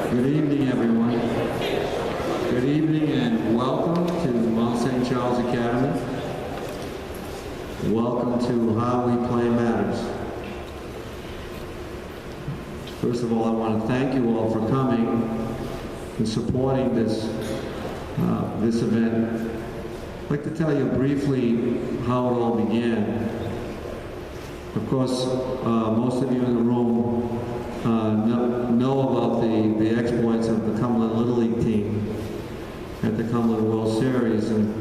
Good evening, everyone. Good evening and welcome to Mount St. Charles Academy. Welcome to How We Play Matters. First of all, I want to thank you all for coming and supporting this event. I'd like to tell you briefly how it all began. Of course, most of you in the room know about the exploits of the Cumberland Little League team at the Cumberland World Series, and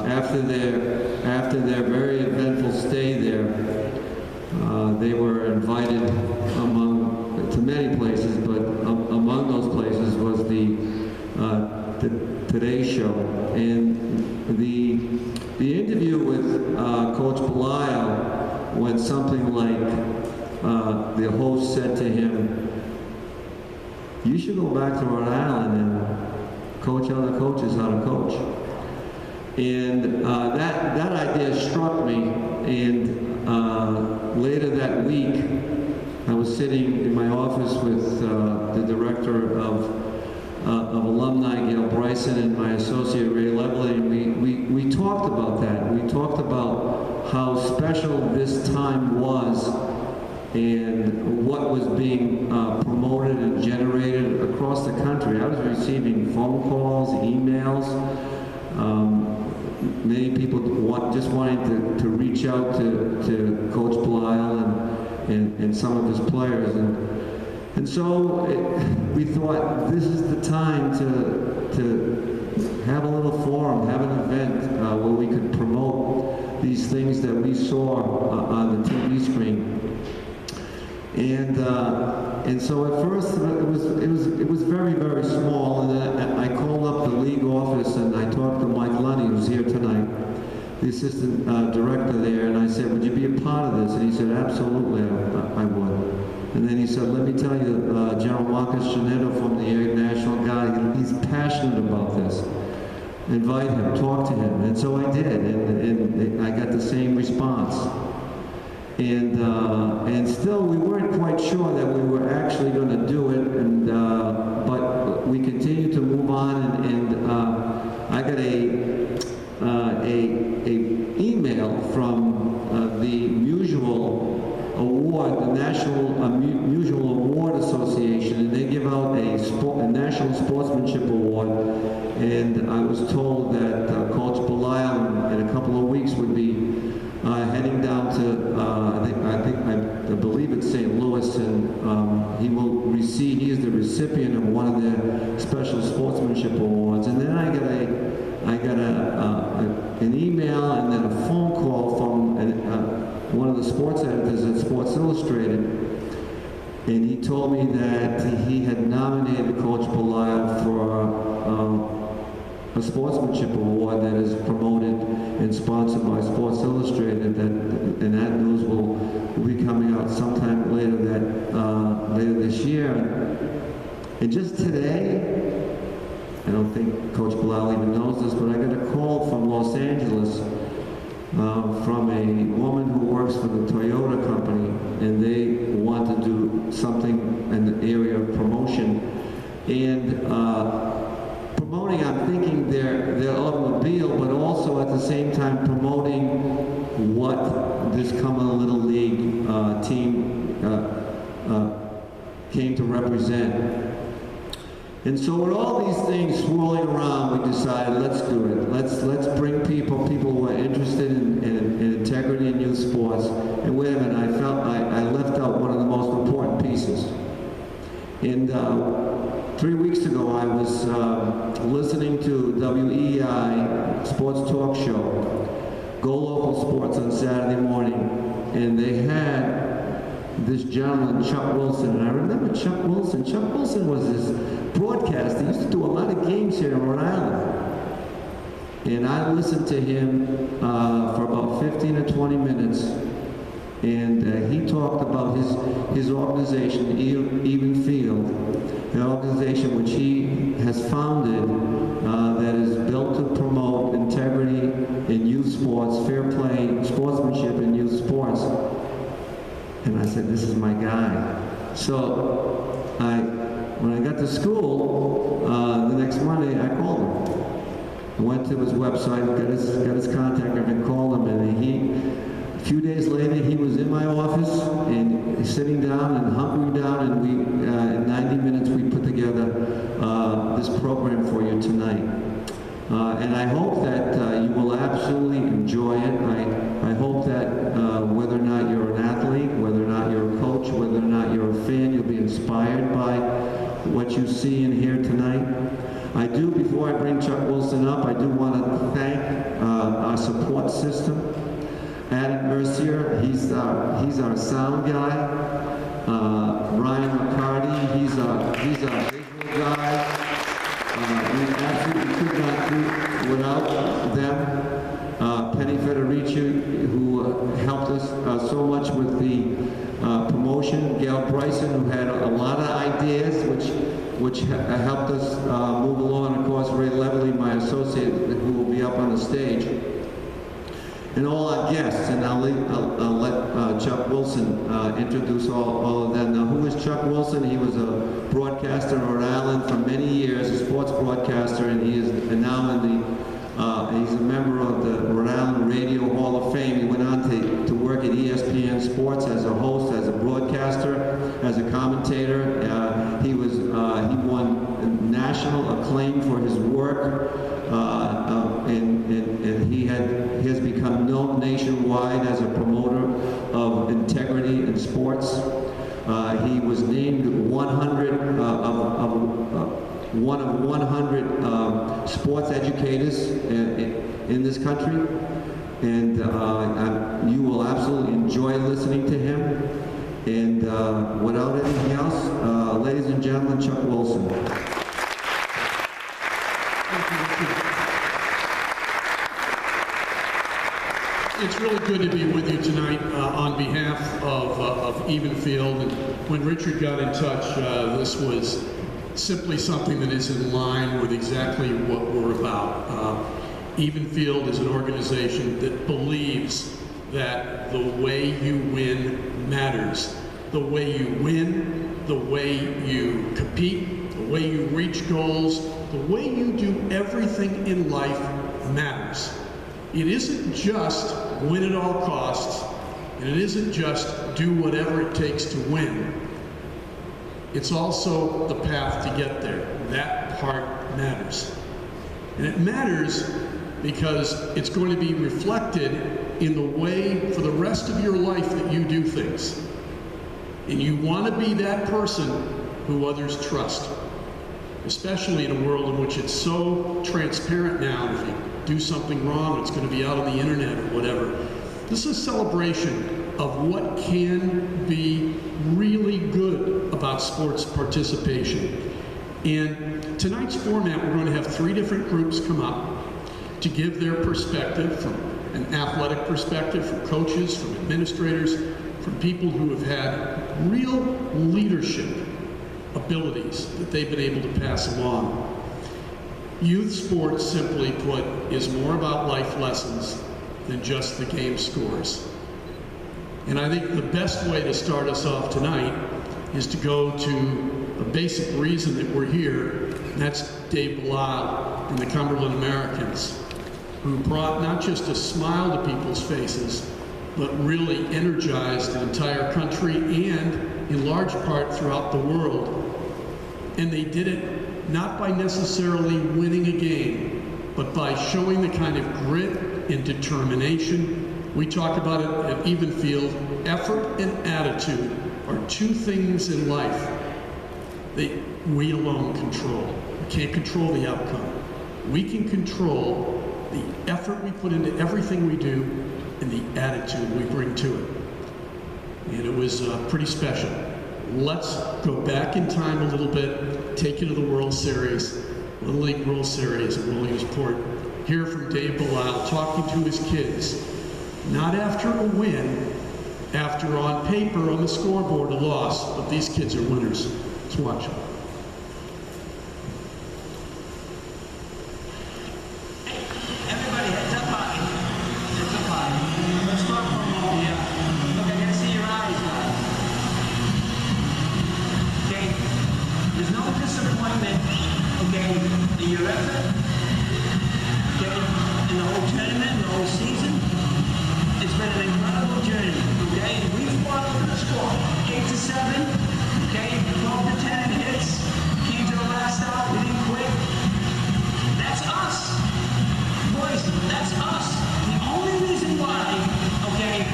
after their very eventful stay there, they were invited to many places, but among those places was the Today Show, and the interview with Coach Belisle went something like. The host said to him, "You should go back to Rhode Island and coach other coaches how to coach." And that idea struck me, and later that week, I was sitting in my office with the director of alumni, Gail Bryson, and my associate, Ray Levely, and we talked about that. We talked about how special this time was and what was being promoted and generated across the country. I was receiving phone calls, emails, many people just wanting to reach out to Coach Belisle and some of his players. And so we thought this is the time to have a little forum, have an event where we could promote these things that we saw on the TV screen. And so at first it was very, very small, and then I called up the league office and I talked to Mike Lunny, who's here tonight, the assistant director there, and I said, "Would you be a part of this?" And he said, "Absolutely, I would." And then he said, "Let me tell you, General Marcus Janetto from the National Guard, he's passionate about this. Invite him, talk to him." And so I did, and I got the same response. And still, we weren't quite sure that we were actually going to do it, but we continued to move on, and I got a email from the Musial Award, the National Musial Award Association, and they give out a National Sportsmanship Award, and I was told that Coach Belisle in a couple of weeks would be heading down to, I believe it's St. Louis, and he is the recipient of one of their special sportsmanship awards. And then I got an email and then a phone call from one of the sports editors at Sports Illustrated, and he told me that he had nominated Coach Belisle for a sportsmanship award that is promoted and sponsored by Sports Illustrated, and that news will be coming out sometime later this year. And just today, I don't think Coach Belisle even knows this, but I got a call from Los Angeles from a woman who works for the Toyota company, and they want to do something in the area of promotion. And promoting, I'm thinking their automobile, but also at the same time promoting what this Cumberland Little League team came to represent. And so with all these things swirling around, we decided, let's do it. Let's bring people who are interested in integrity in youth sports. And wait a minute, I felt I left out one of the most important pieces. And 3 weeks ago, I was listening to WEEI Sports Talk Show, Go Local Sports on Saturday morning, and they had this gentleman, Chuck Wilson, and I remember Chuck Wilson. Chuck Wilson was this broadcaster. He used to do a lot of games here in Rhode Island. And I listened to him for about 15 or 20 minutes, and he talked about his organization, Even Field, an organization which he has founded that is built to promote integrity in youth sports, fair play, sportsmanship in youth sports. And I said, this is my guy. So I When I got to school, the next Monday, I called him. I went to his website, got his contact, and called him, and a few days later, he was in my office, and sitting down and hunkering down, and we, in 90 minutes, we put together this program for you tonight. And I hope that you will absolutely enjoy it. I hope that whether or not you're an athlete, whether or not you're a coach, whether or not you're a fan, you'll be inspired by what you see and hear tonight. I do, before I bring Chuck Wilson up, I do want to thank our support system. Adam Mercier, he's our sound guy. Ryan McCarty, he's our visual guy. We absolutely could not do without them. Penny Federici, who helped us so much with the promotion. Gail Bryson, who had a lot of ideas, which helped us move along. Of course, Ray Levely, my associate, who will be up on the stage. And all our guests, and I'll let Chuck Wilson introduce all of them. Now, who is Chuck Wilson? He was a broadcaster in Rhode Island for many years, a sports broadcaster, and he is now he's a member of the Rhode Island Radio Hall of Fame. He went on to work at ESPN Sports as a host, as a broadcaster, as a commentator. He won national acclaim for his work, and he has become known nationwide as a promoter of integrity in sports. He was named one of 100 sports educators in this country, and you will absolutely enjoy listening to him. And without anything else, ladies and gentlemen, Chuck Wilson. It's really good to be with you tonight on behalf of Evenfield. And when Richard got in touch, this was simply something that is in line with exactly what we're about. Evenfield is an organization that believes that the way you win matters. The way you win, the way you compete, the way you reach goals, the way you do everything in life matters. It isn't just win at all costs, and it isn't just do whatever it takes to win. It's also the path to get there. That part matters. And it matters because it's going to be reflected in the way for the rest of your life that you do things. And you want to be that person who others trust, especially in a world in which it's so transparent now. If you do something wrong, it's going to be out on the internet or whatever. This is a celebration of what can be really good about sports participation. And tonight's format, we're going to have 3 different groups come up to give their perspective, from an athletic perspective, from coaches, from administrators, from people who have had real leadership abilities that they've been able to pass along. Youth sports, simply put, is more about life lessons than just the game scores. And I think the best way to start us off tonight is to go to the basic reason that we're here, and that's Dave Belisle and the Cumberland Americans, who brought not just a smile to people's faces, but really energized an entire country and, in large part, throughout the world. And they did it not by necessarily winning a game, but by showing the kind of grit and determination. We talk about it at Evenfield. Effort and attitude are 2 things in life that we alone control. We can't control the outcome. We can control the effort we put into everything we do and the attitude we bring to it. And it was pretty special. Let's go back in time a little bit, take you to the World Series, Little League World Series at Williamsport. Hear from Dave Belisle talking to his kids, not after a win, after on paper on the scoreboard a loss, but these kids are winners. Let's watch them. Everybody, heads up high. Heads up high. Let's start from here. Look, I gotta see your eyes now. Okay, there's no disappointment, okay, in your effort, okay, in the whole tournament, the whole season. It's been an incredible journey, okay? We fought over the score, 8-7, okay? 12-10 hits, came to the last out, we didn't quit. That's us. Boys, that's us. The only reason why, okay,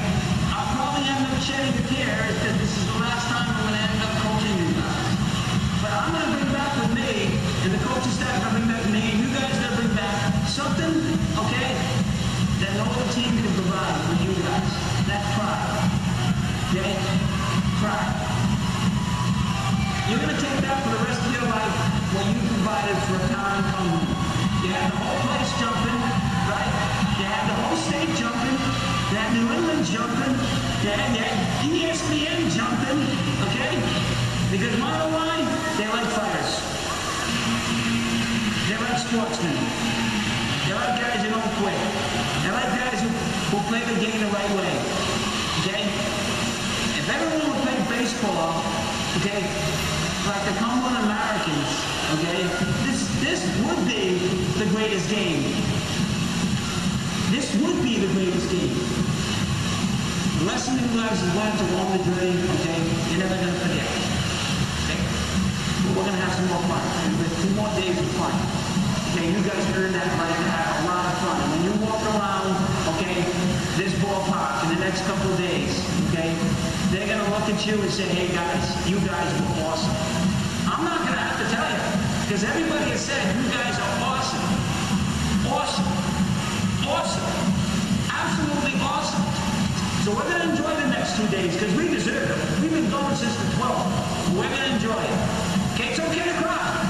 I'll probably end up shedding a tear is because this is the last time I'm going to end up coaching you guys. But I'm going to bring back with me, and the coaching staff are going to bring back with me, and you guys are going to bring back something, okay, that no other team can provide for you guys. That's pride. Okay? Pride. You're going to take that for the rest of your life, what you provided for a town come home. You had the whole place jumping, right? You had the whole state jumping. You had New England jumping. You had ESPN jumping, okay? Because bottom line, they like fighters. They like sportsmen. They like guys who don't quit. They like guys who play the game the right way, okay? If everyone would play baseball, okay, like the Cumberland Americans, okay, this would be the greatest game. This would be the greatest game. The lesson you guys have learned along the journey, okay, you're never going to forget, okay? But we're going to have some more fun. There's 2 more days of fun. Okay, you guys earned that right to have a lot of fun. And when you walk around, okay, this ballpark in the next couple of days, okay, they're going to look at you and say, hey guys, you guys were awesome. I'm not going to have to tell you, because everybody has said you guys are awesome. Awesome. Awesome. Absolutely awesome. So we're going to enjoy the next 2 days, because we deserve it. We've been going since the 12th. We're going to enjoy it. Okay, it's okay to cry.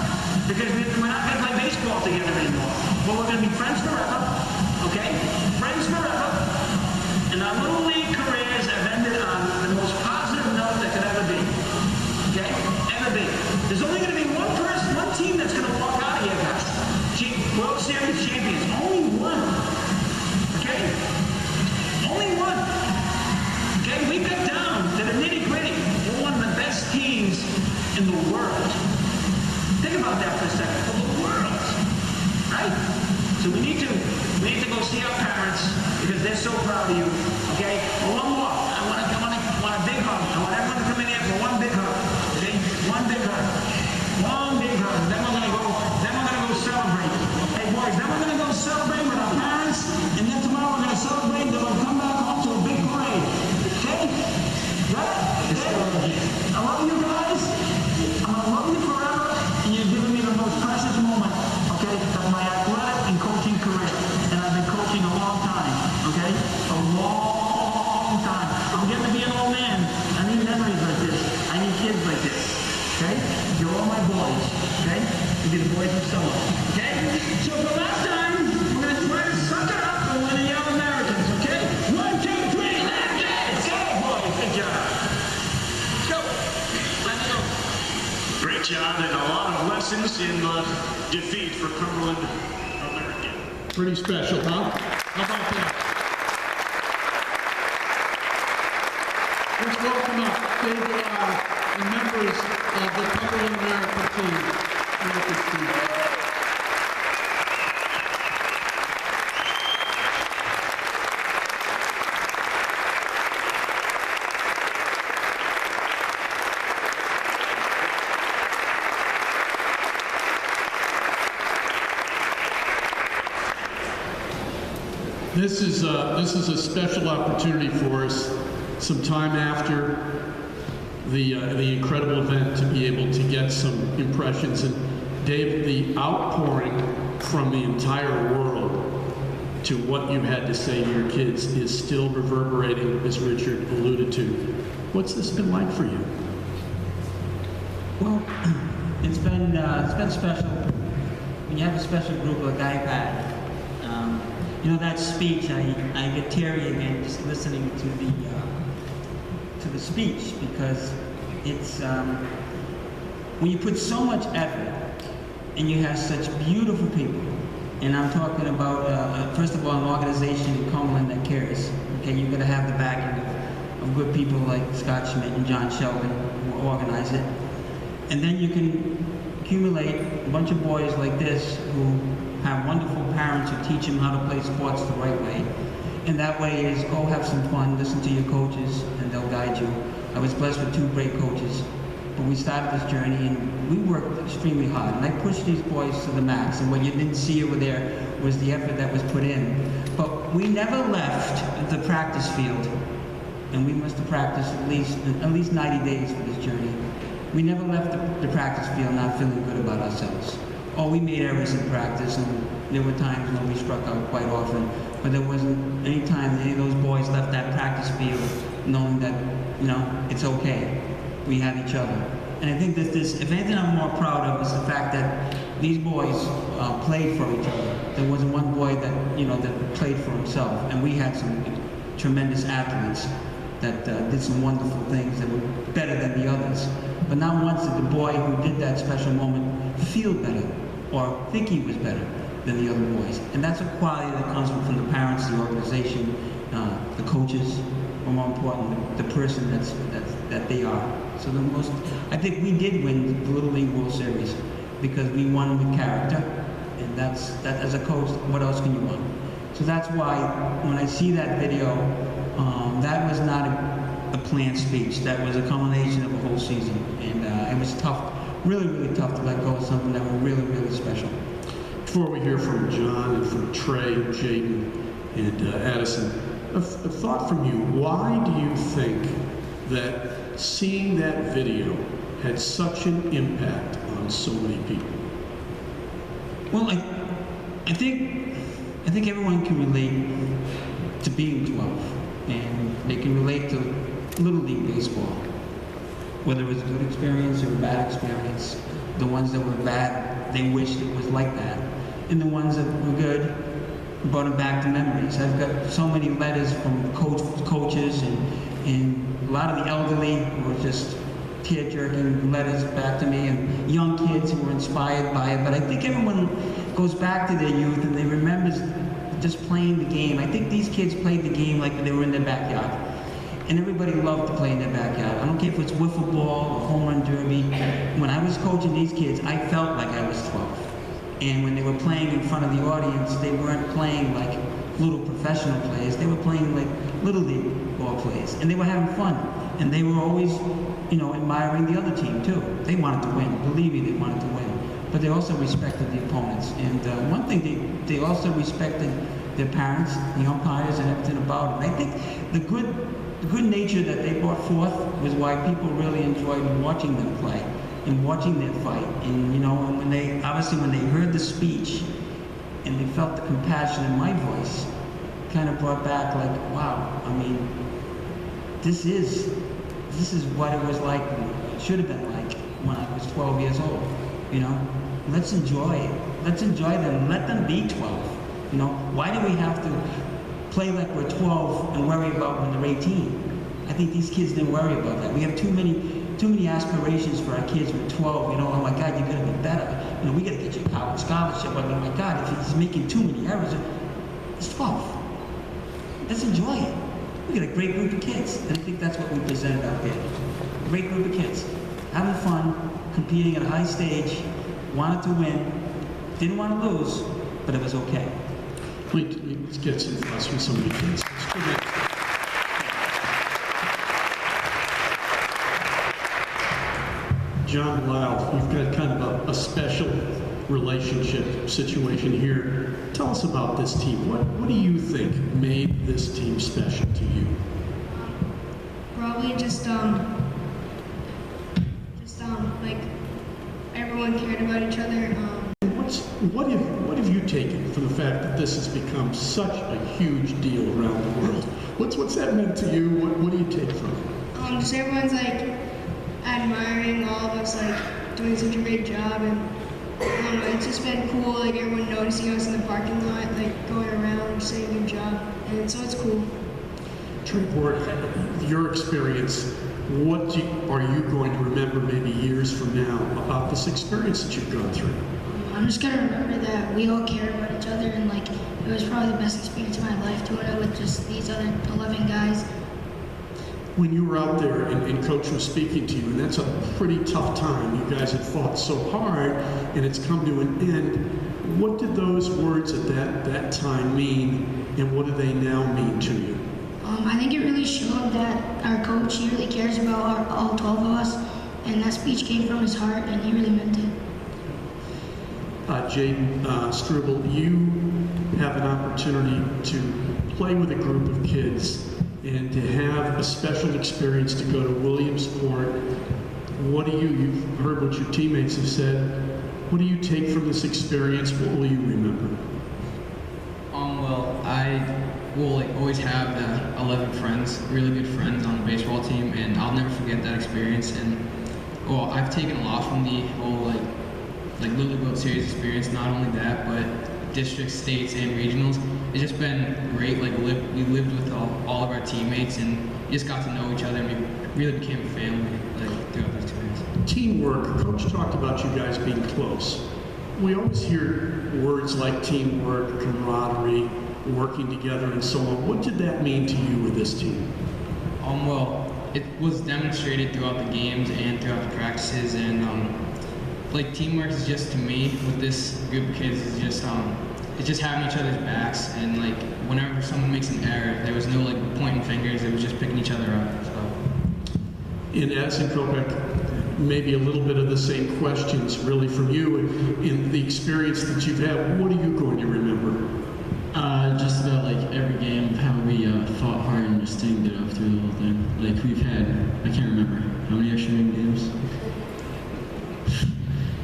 Because we're not going to play baseball together anymore. But we're going to be friends forever, okay? Friends forever. And our little league careers have ended on the most positive note that could ever be, okay? Ever be. There's only going to be one person, one team that's going to walk out of here, guys. World Series champions. Only one, okay? Only one. Okay, we got down to the nitty-gritty. We're one of the best teams in the world. Think about that for a second. For the world, right? So we need to go see our parents because they're so proud of you. Okay? Well, one more. I want a big hug. I want everyone to come in here for one big hug. Okay? One big hug. One big hug. Then we're gonna go celebrate. Hey boys, then we're gonna go celebrate with our parents, and then tomorrow we're gonna celebrate. Then we'll come back home to a big parade. Okay? Right? Okay? I love you guys. I'm gonna love you forever. And you're giving me the most precious moment, okay, of my athletic and coaching career. And I've been coaching a long time, okay? A long time. I'm getting to be an old man. I need memories like this. I need kids like this, okay? You're all my boys, okay? You're the boys of summer, okay? So for last time, we're going to try to suck it up for one of the young Americans, okay? 1, 2, 3, let's go, boys. Good job. Let's go. Let's go. Great job, and a lot of lessons in the defeat for Cumberland American. Pretty special, huh? How about that? Let's welcome up the members of the Cumberland American team. Look at this team. This is a special opportunity for us, some time after the incredible event, to be able to get some impressions. And Dave, the outpouring from the entire world to what you had to say to your kids is still reverberating, as Richard alluded to. What's this been like for you? Well, it's been special. When you have a special group like I've had, you know, that speech, I get teary again just listening to the speech, because it's when you put so much effort and you have such beautiful people, and I'm talking about first of all an organization in Cumberland that cares. Okay, you're going to have the backing of good people like Scott Schmidt and John Sheldon who organize it, and then you can accumulate a bunch of boys like this who have wonderful parents who teach them how to play sports the right way. And that way is go have some fun, listen to your coaches, and they'll guide you. I was blessed with 2 great coaches. But we started this journey and we worked extremely hard. And I pushed these boys to the max. And what you didn't see over there was the effort that was put in. But we never left the practice field. And we must have practiced at least 90 days for this journey. We never left the practice field not feeling good about ourselves. Oh, we made errors in practice, and there were times when we struck out quite often, but there wasn't any time any of those boys left that practice field knowing that, you know, it's okay. We had each other. And I think that if anything I'm more proud of is the fact that these boys played for each other. There wasn't one boy that, you know, that played for himself, and we had some tremendous athletes that did some wonderful things that were better than the others. But not once did the boy who did that special moment feel better or think he was better than the other boys. And that's a quality that comes from the parents, the organization, the coaches, or more important, the person that they are. So I think we did win the Little League World Series because we won with character, and that as a coach, what else can you want? So that's why when I see that video, that was not a planned speech. That was a culmination of a whole season, and it was tough, really, really tough to let go of something that was really, really special. Before we hear from John and from Trey, Jaden, and Addison, a thought from you. Why do you think that seeing that video had such an impact on so many people? Well, I think everyone can relate to being 12, and they can relate to Little League baseball. Whether it was a good experience or a bad experience, the ones that were bad, they wished it was like that. And the ones that were good brought them back to memories. I've got so many letters from coaches and a lot of the elderly who were just tear-jerking letters back to me, and young kids who were inspired by it. But I think everyone goes back to their youth and they remembers just playing the game. I think these kids played the game like they were in their backyard. And everybody loved to play in their backyard. I don't care if it's wiffle ball or home run derby. When I was coaching these kids, I felt like I was 12. And when they were playing in front of the audience, they weren't playing like little professional players. They were playing like Little League ball players. And they were having fun. And they were always, you know, admiring the other team too. They wanted to win. Believe me, they wanted to win. But they also respected the opponents. And one thing, they also respected their parents, the umpires, and everything about it. And I think the good nature that they brought forth was why people really enjoyed watching them play and watching their fight. And you know, when they heard the speech and they felt the compassion in my voice, kind of brought back like, wow, I mean, this is what it was like, it should have been like when I was 12 years old. You know, let's enjoy it. Let's enjoy them. Let them be 12. You know, why do we have to play like we're 12 and worry about when they're 18? I think these kids didn't worry about that. We have too many aspirations for our kids with 12. You know, oh my God, you're gonna be better. You know, we gotta get you a college scholarship. But oh my God, if he's making too many errors, it's 12. Let's enjoy it. We got a great group of kids, and I think that's what we presented out there. A great group of kids, having fun, competing at a high stage, wanted to win, didn't want to lose, but it was okay. Let's get some thoughts from some of the kids. John Lau, you've got kind of a special relationship situation here. Tell us about this team. What do you think made this team special to you? Probably just like everyone cared about each other. What have you taken from the fact that this has become such a huge deal around the world? What's that meant to you? What do you take from it? Just everyone's like admiring all of us, like doing such a great job, and I don't know, it's just been cool, like everyone noticing us in the parking lot, like going around saying good job, and so it's cool. Trey Bork, your experience, what are you going to remember maybe years from now about this experience that you've gone through? I'm just gonna remember that we all cared about each other, and like it was probably the best experience of my life doing it with just these other 11 guys. when you were out there and Coach was speaking to you, and that's a pretty tough time. You guys had fought so hard, and it's come to an end. What did those words at that time mean, and what do they now mean to you? I think it really showed that our coach, he really cares about all 12 of us, and that speech came from his heart, and he really meant it. Jaden Struble, you have an opportunity to play with a group of kids and to have a special experience to go to Williamsport. You've heard what your teammates have said. What do you take from this experience? What will you remember? Well, I will always have 11 friends, really good friends on the baseball team, and I'll never forget that experience. And well, I've taken a lot from the whole Little League World Series experience. Not only that, but districts, states, and regionals. It's just been great. We lived with all of our teammates, and we just got to know each other, and we really became a family throughout those 2 years. Teamwork. Coach talked about you guys being close. We always hear words like teamwork, camaraderie, working together, and so on. What did that mean to you with this team? Well, it was demonstrated throughout the games and throughout the practices, and teamwork is just, to me, with this group of kids, is just it's just having each other's backs, and whenever someone makes an error, there was no pointing fingers. It was just picking each other up. So. In Addison Kopech, maybe a little bit of the same questions really from you. In the experience that you've had, what are you going to remember? Just about every game, how we fought hard and just didn't get up through the whole thing. We've had, I can't remember, how many extra inning games?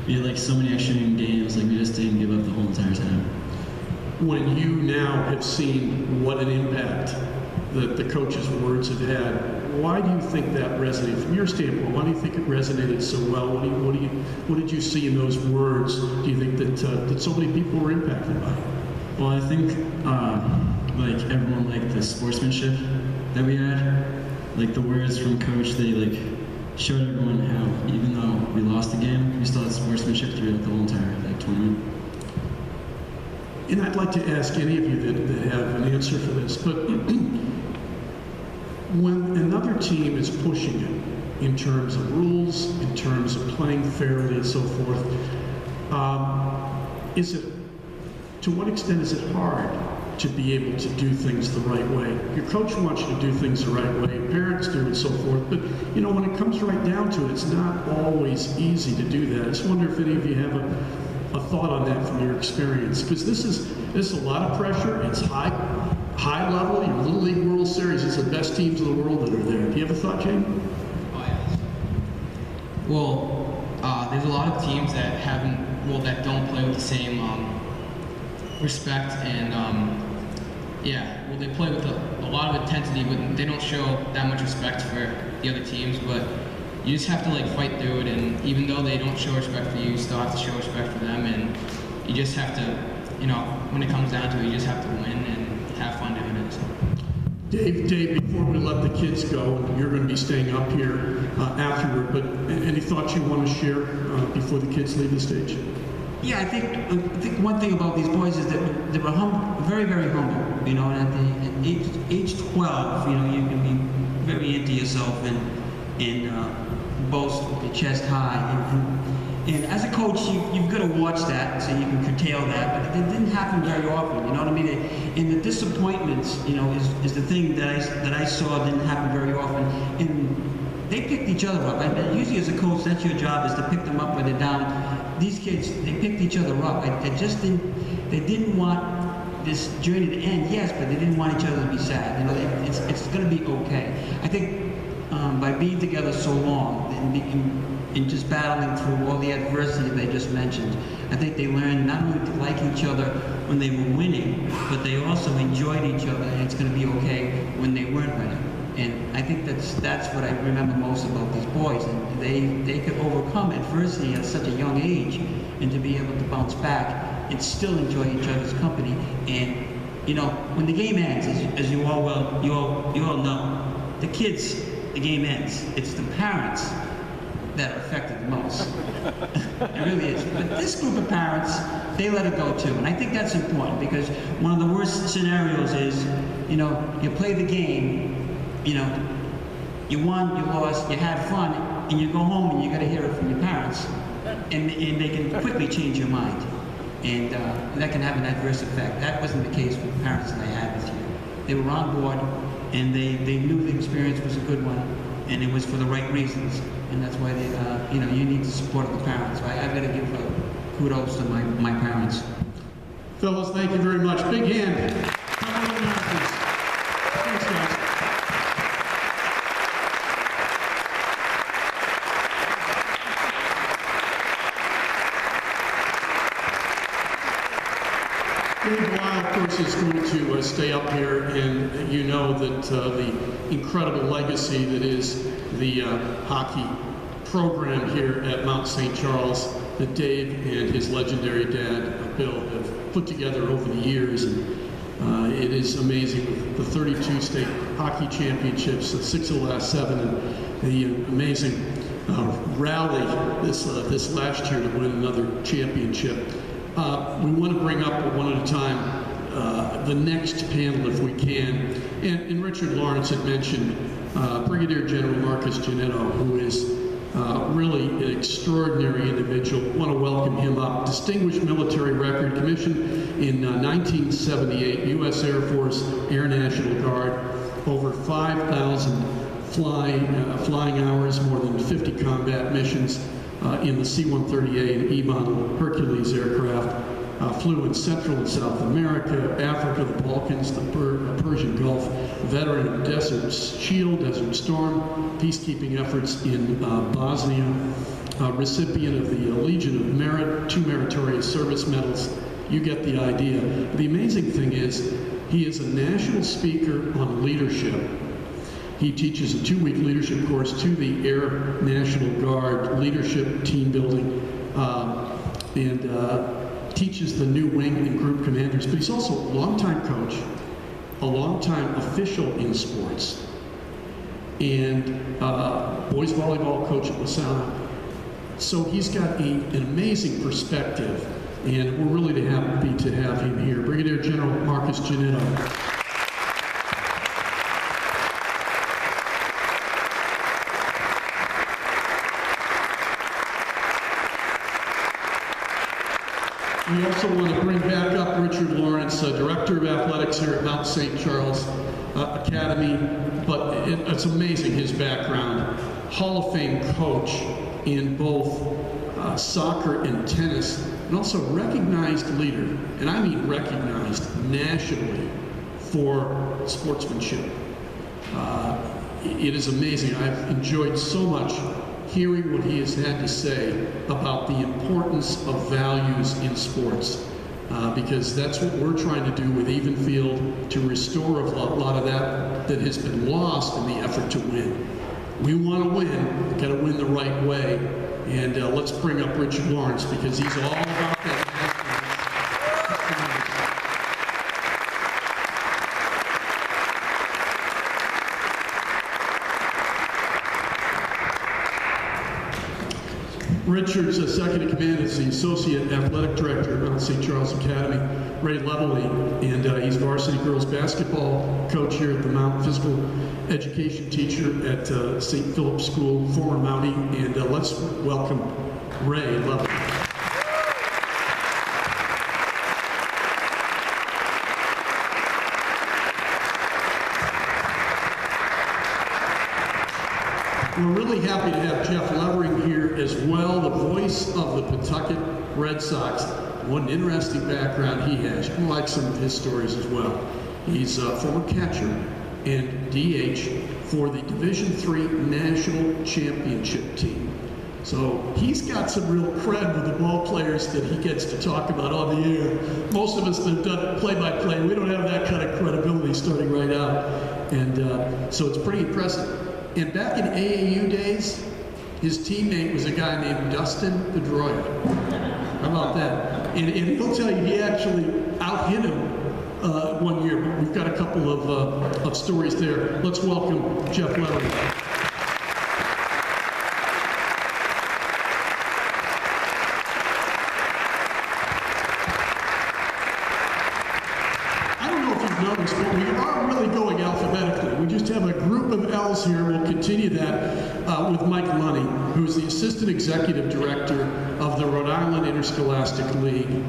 We had so many extra inning games, we just didn't give up the whole entire time. When you now have seen what an impact that the coach's words have had, why do you think that resonated? From your standpoint, why do you think it resonated so well? What did you see in those words? Do you think that so many people were impacted by it? Well, I think everyone liked the sportsmanship that we had. The words from Coach, they showed everyone how, even though we lost the game, we still had sportsmanship throughout the whole entire tournament. And I'd like to ask any of you that have an answer for this, but when another team is pushing it in terms of rules, in terms of playing fairly and so forth, to what extent is it hard to be able to do things the right way? Your coach wants you to do things the right way, parents do and so forth, but when it comes right down to it, it's not always easy to do that. I just wonder if any of you have a thought on that from your experience, because this is a lot of pressure. It's high level. Your Little League World Series is the best teams in the world that are there. Do you have a thought, Jane? Oh, yeah. Well, there's a lot of teams that that don't play with the same respect, and they play with a lot of intensity, but they don't show that much respect for the other teams. But you just have to fight through it, and even though they don't show respect for you, you still have to show respect for them, and you just have to, when it comes down to it, you just have to win and have fun doing it. So. Dave, before we let the kids go, you're going to be staying up here afterward, but any thoughts you want to share before the kids leave the stage? Yeah, I think one thing about these boys is that they were very, very humble. And at age 12, you can be very into yourself and boast with your chest high. And as a coach, you've got to watch that so you can curtail that. But it didn't happen very often. You know what I mean? And the disappointments, is the thing that I saw didn't happen very often. And they picked each other up. And usually, as a coach, that's your job, is to pick them up when they're down. These kids, they picked each other up. They didn't want this journey to end, yes, but they didn't want each other to be sad. It's going to be okay. I think by being together so long and just battling through all the adversity they just mentioned, I think they learned not only to like each other when they were winning, but they also enjoyed each other, and it's going to be okay when they weren't winning. And I think that's what I remember most about these boys. And they could overcome adversity at such a young age, and to be able to bounce back and still enjoy each other's company. And when the game ends, as you all know, the kids, the game ends. It's the parents that are affected the most. It really is. But this group of parents, they let it go too. And I think that's important, because one of the worst scenarios is, you play the game, you You won, you lost, you had fun, and you go home and you got to hear it from your parents, and they can quickly change your mind. And that can have an adverse effect. That wasn't the case with the parents that I had this year. They were on board, and they knew the experience was a good one, and it was for the right reasons. And that's why they, you need the support of the parents. So I've got to give kudos to my parents. Fellas, thank you very much. Big hand. Cumberland Americans. Thanks, guys. Dave Lyle, of course, is going to stay up here, and you know that the incredible legacy that is the hockey program here at Mount St. Charles that Dave and his legendary dad, Bill, have put together over the years. And it is amazing with the 32 state hockey championships, 6 of the last 7, and the amazing rally this last year to win another championship. We want to bring up one at a time the next panel if we can. And Richard Lawrence had mentioned Brigadier General Marcus Giannetto, who is really an extraordinary individual. I want to welcome him up. Distinguished Military Record, commissioned in 1978, U.S. Air Force Air National Guard, over 5,000 flying hours, more than 50 combat missions in the C-130A and E-model Hercules aircraft. Flew in Central and South America, Africa, the Balkans, the Persian Gulf, veteran of Desert Shield, Desert Storm, peacekeeping efforts in Bosnia, recipient of the Legion of Merit, 2 meritorious service medals. You get the idea. The amazing thing is, he is a national speaker on leadership. He teaches a 2-week leadership course to the Air National Guard, leadership, team building, and teaches the new wing and group commanders, but he's also a longtime coach, a longtime official in sports, and boys volleyball coach at LaSalle. So he's got an amazing perspective, and we're really happy to have him here. Brigadier General Marcus Giannetto. We also want to bring back up Richard Lawrence, Director of Athletics here at Mount St. Charles Academy, but it's amazing his background. Hall of Fame coach in both soccer and tennis, and also recognized leader, and I mean recognized nationally for sportsmanship. It is amazing. I've enjoyed so much hearing what he has had to say about the importance of values in sports, because that's what we're trying to do with Evenfield, to restore a lot of that has been lost in the effort to win. We want to win, got to win the right way, and let's bring up Richard Lawrence, because he's all about that. Richard's second in command is the Associate Athletic Director at Mount St. Charles Academy, Ray Leveley, and he's varsity girls basketball coach here at the Mount, physical education teacher at St. Philip's School, former Mountie, and let's welcome Ray Leveley. We're really happy to have Jeff Levering here as well, the voice of the Pawtucket Red Sox. What an interesting background he has. You like some of his stories as well. He's a former catcher and DH for the Division III National Championship team. So he's got some real cred with the ball players that he gets to talk about on the air. Most of us that have done play-by-play, we don't have that kind of credibility starting right out. And so it's pretty impressive. And back in AAU days, his teammate was a guy named Dustin Pedroia. How about that? And he'll tell you he actually out-hit him one year. But we've got a couple of stories there. Let's welcome Jeff Levering. But we are really going alphabetically. We just have a group of L's here. We'll continue continue that with Mike Lunny, who's the Assistant Executive Director of the Rhode Island Interscholastic League.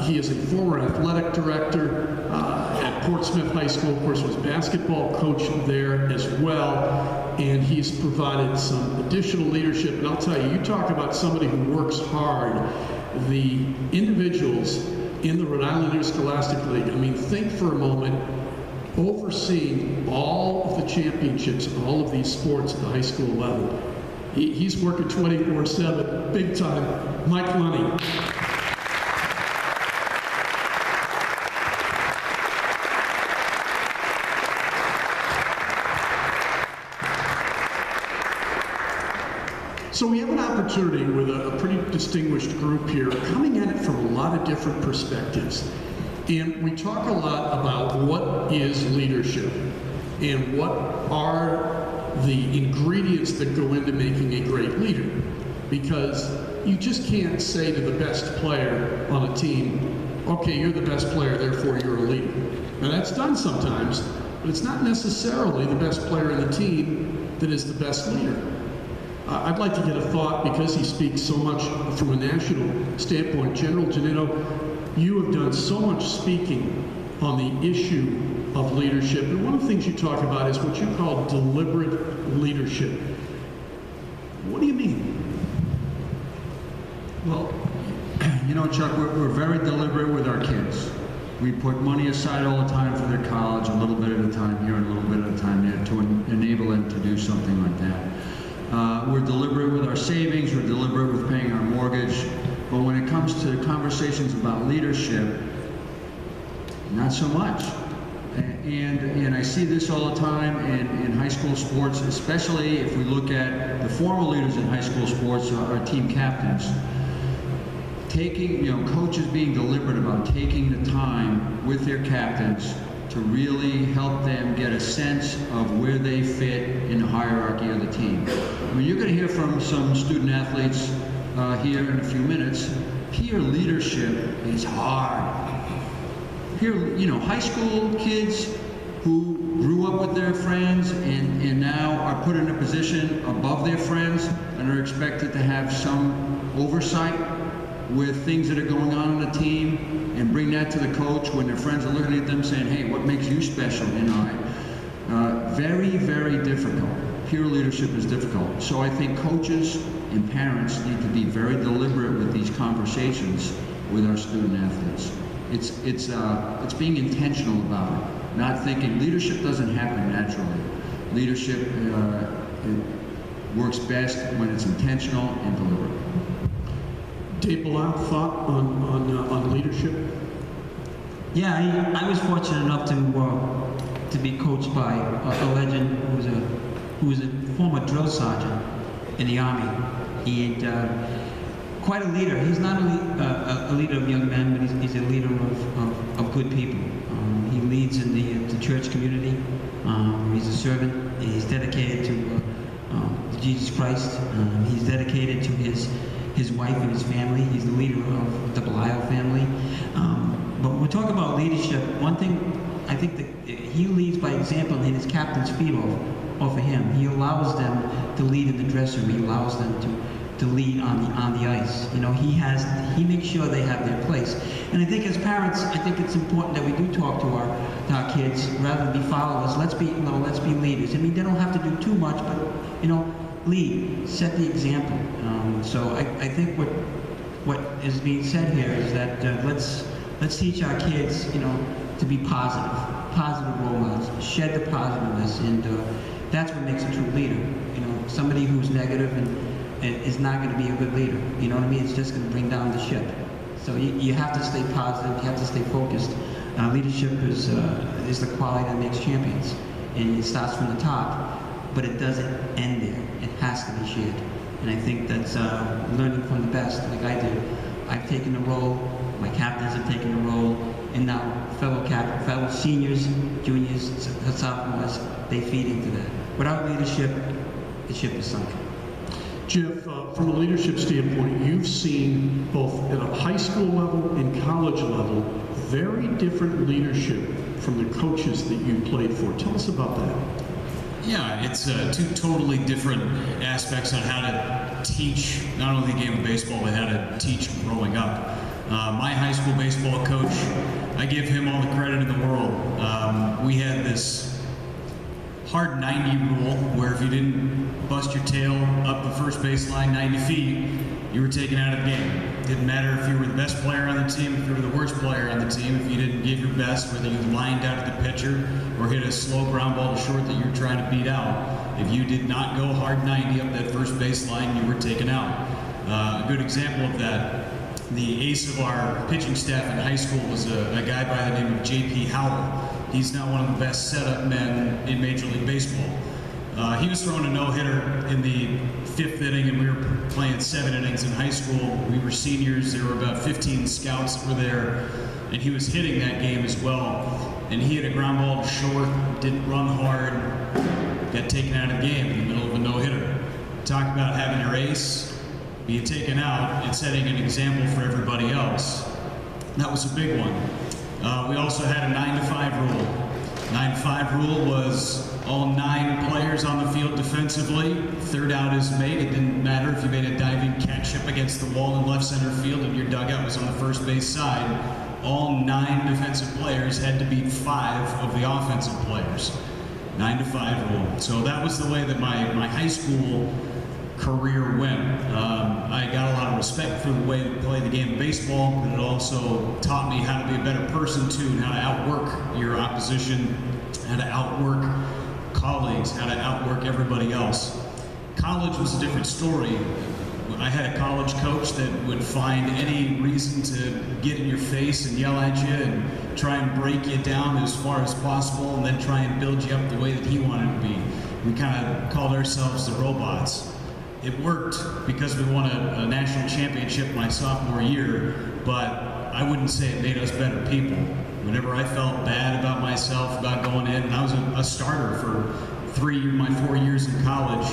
He is a former athletic director at Portsmouth High School, of course, was basketball coach there as well, and he's provided some additional leadership. And I'll tell you, you talk about somebody who works hard. The individuals in the Rhode Island Interscholastic League, I mean, think for a moment, overseeing all of the championships, all of these sports at the high school level. He's working 24/7, big time. Mike Lunny. So we have an opportunity with a pretty distinguished group here, coming at it from a lot of different perspectives. And we talk a lot about what is leadership and what are the ingredients that go into making a great leader. Because you just can't say to the best player on a team, okay, you're the best player, therefore you're a leader. Now that's done sometimes, but it's not necessarily the best player in the team that is the best leader. I'd like to get a thought, because he speaks so much from a national standpoint. General Janito, you have done so much speaking on the issue of leadership, and one of the things you talk about is what you call deliberate leadership. What do you mean? Well, you know, Chuck, we're very deliberate with our kids. We put money aside all the time for their college, a little bit at a time here and a little bit at a time there, to enable them to do something like that. We're deliberate with our savings, we're deliberate with paying our mortgage, but when it comes to conversations about leadership, not so much. And I see this all the time in high school sports, especially if we look at the formal leaders in high school sports, our team captains. Taking, you know, coaches being deliberate about taking the time with their captains to really help them get a sense of where they fit in the hierarchy of the team. I mean, you're going to hear from some student athletes here in a few minutes. Peer leadership is hard. Peer, you know, high school kids who grew up with their friends and now are put in a position above their friends and are expected to have some oversight with things that are going on in the team and bring that to the coach when their friends are looking at them saying, hey, what makes you special? You know, very, very difficult. Peer leadership is difficult. So I think coaches and parents need to be very deliberate with these conversations with our student athletes. It's being intentional about it, not thinking leadership doesn't happen naturally. Leadership it works best when it's intentional and deliberate. Dave Blau, thought on leadership? Yeah, I was fortunate enough to be coached by a legend who was a former drill sergeant in the Army. And quite a leader. He's not only a leader of young men, but he's a leader of good people. He leads in the church community. He's a servant. He's dedicated to Jesus Christ. He's dedicated to his wife and his family. He's the leader of the Belial family. But when we talk about leadership, one thing I think that he leads by example, and his captains feed off of him. He allows them to lead in the dressing room. He allows them to lead on the ice. You know, he makes sure they have their place. And I think as parents, I think it's important that we do talk to our kids rather than be followers. Let's be leaders. I mean, they don't have to do too much, but you know, lead, set the example. So I think what is being said here is that let's teach our kids, you know, to be positive role models, shed the positiveness, and that's what makes a true leader. You know, somebody who's negative and is not going to be a good leader. You know what I mean? It's just going to bring down the ship. So you have to stay positive. You have to stay focused. Leadership is the quality that makes champions, and it starts from the top, but it doesn't end there. It has to be shared. And I think that's learning from the best, like I did. I've taken the role. My captains have taken the role, and now fellow seniors, juniors, sophomores, they feed into that. Without leadership, the ship is sunk. Jeff, from a leadership standpoint, you've seen both at a high school level and college level very different leadership from the coaches that you played for. Tell us about that. Yeah, it's two totally different aspects on how to teach not only the game of baseball, but how to teach growing up. My high school baseball coach, I give him all the credit in the world. We had this hard 90 rule where if you didn't bust your tail up the first baseline 90 feet, you were taken out of the game. Didn't matter if you were the best player on the team, if you were the worst player on the team, if you didn't give your best, whether you lined out at the pitcher or hit a slow ground ball to short that you were trying to beat out. If you did not go hard 90 up that first baseline, you were taken out. A good example of that, the ace of our pitching staff in high school was a guy by the name of J.P. Howell. He's now one of the best setup men in Major League Baseball. He was throwing a no-hitter in the 5th inning, and we were playing 7 innings in high school. We were seniors. There were about 15 scouts that were there, and he was hitting that game as well. And he hit a ground ball to short, didn't run hard, got taken out of the game in the middle of a no-hitter. Talk about having your ace being taken out and setting an example for everybody else. That was a big one. We also had a 9-to-5 rule. 9-to-5 rule was all 9 players on the field defensively. Third out is made. It didn't matter if you made a diving catch up against the wall in left center field and your dugout was on the first base side. All 9 defensive players had to beat 5 of the offensive players. 9-to-5 rule. So that was the way that my high school career went. I got a lot of respect for the way to play the game of baseball, but it also taught me how to be a better person too, and how to outwork your opposition, how to outwork colleagues, how to outwork everybody else. College was a different story. I had a college coach that would find any reason to get in your face and yell at you and try and break you down as far as possible, and then try and build you up the way that he wanted to be. We kind of called ourselves the robots. It worked because we won a national championship my sophomore year, but I wouldn't say it made us better people. Whenever I felt bad about myself, about going in, and I was a starter for my 4 years in college,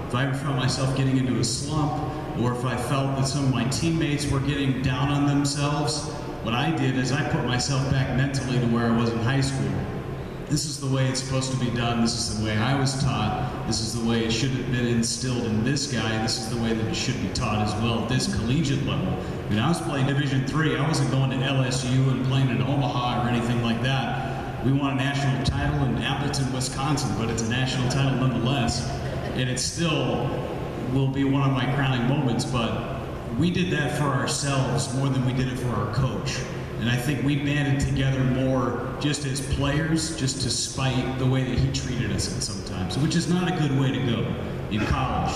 if I ever felt myself getting into a slump, or if I felt that some of my teammates were getting down on themselves, what I did is I put myself back mentally to where I was in high school. This is the way it's supposed to be done. This is the way I was taught. This is the way it should have been instilled in this guy. This is the way that it should be taught as well at this collegiate level. When I was playing Division III, I wasn't going to LSU and playing in Omaha or anything like that. We won a national title in Appleton, Wisconsin, but it's a national title nonetheless. And it still will be one of my crowning moments, but we did that for ourselves more than we did it for our coach. And I think we banded together more just as players, just to spite the way that he treated us at sometimes, which is not a good way to go in college.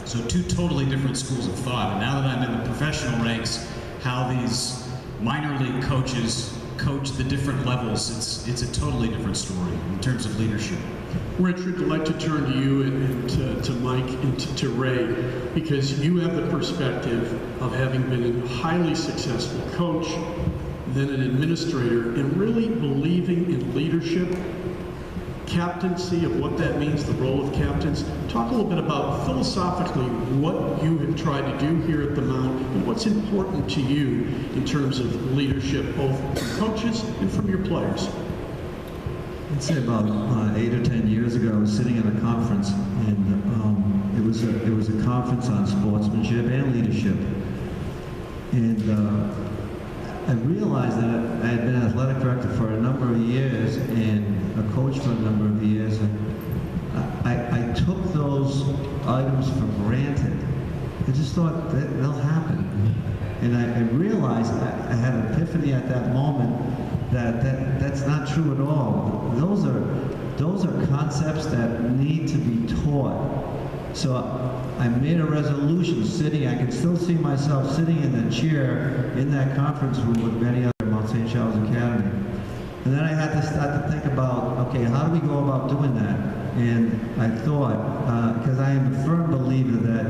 So 2 totally different schools of thought. And now that I'm in the professional ranks, how these minor league coaches coach the different levels, it's a totally different story in terms of leadership. Richard, I'd like to turn to you and to Mike and to Ray, because you have the perspective of having been a highly successful coach, then an administrator, and really believing in leadership, captaincy, of what that means, the role of captains. Talk a little bit about philosophically what you have tried to do here at the Mount and what's important to you in terms of leadership, both from coaches and from your players. I'd say about 8 or 10 years ago, I was sitting at a conference, and it was a conference on sportsmanship and leadership. And I realized that I had been athletic director for a number of years and a coach for a number of years, and I took those items for granted. I just thought that they'll happen. And I realized, I had an epiphany at that moment that's not true at all. Those are concepts that need to be taught. So I made a resolution I can still see myself sitting in the chair in that conference room with many other Mount St. Charles Academy. And then I had to start to think about, okay, how do we go about doing that? And I thought, because I am a firm believer that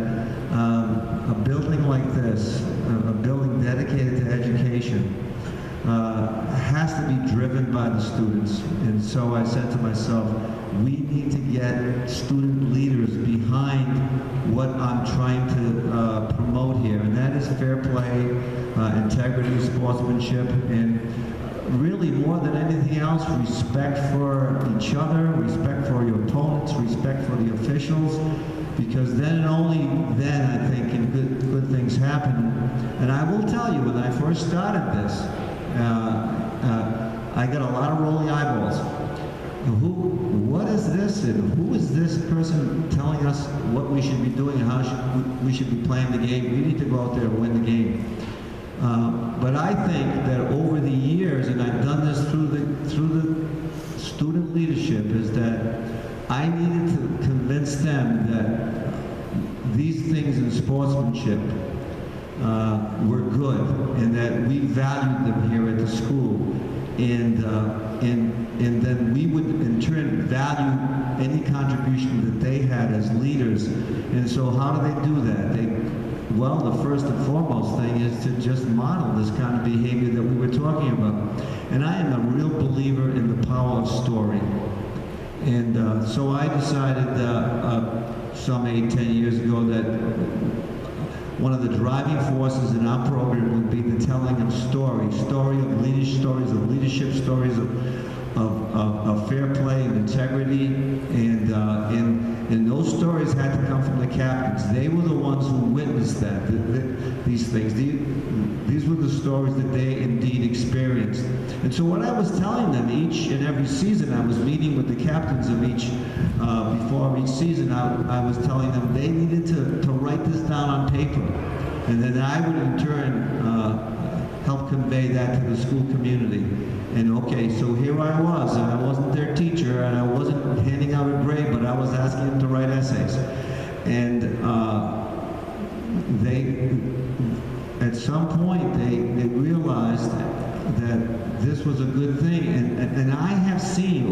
a building like this, a building dedicated to education, has to be driven by the students. And so I said to myself, we need to get student leaders behind what I'm trying to promote here, and that is fair play, integrity, sportsmanship, and really, more than anything else, respect for each other, respect for your opponents, respect for the officials, because then and only then, I think, can good things happen. And I will tell you, when I first started this, I got a lot of rolling eyeballs. What is this? And who is this person telling us what we should be doing and how we should be playing the game? We need to go out there and win the game. But I think that over the years, and I've done this through the student leadership, is that I needed to convince them that these things in sportsmanship were good, and that we valued them here at the school, and then we would in turn value any contribution that they had as leaders. And so how do they do that? Well, the first and foremost thing is to just model this kind of behavior that we were talking about. And I am a real believer in the power of story. And so I decided some 8-10 years ago that one of the driving forces in our program would be the telling of stories of leadership, stories of fair play and integrity, and those stories had to come from the captains. They were the ones who witnessed that, these things. These were the stories that they indeed experienced. And so what I was telling them each and every season, I was meeting with the captains of each, before each season, I was telling them they needed to write this down on paper. And then I would in turn help convey that to the school community. And okay, so here I was, and I wasn't their teacher, and I wasn't handing out a grade, but I was asking them to write essays. And at some point, they realized that this was a good thing. And I have seen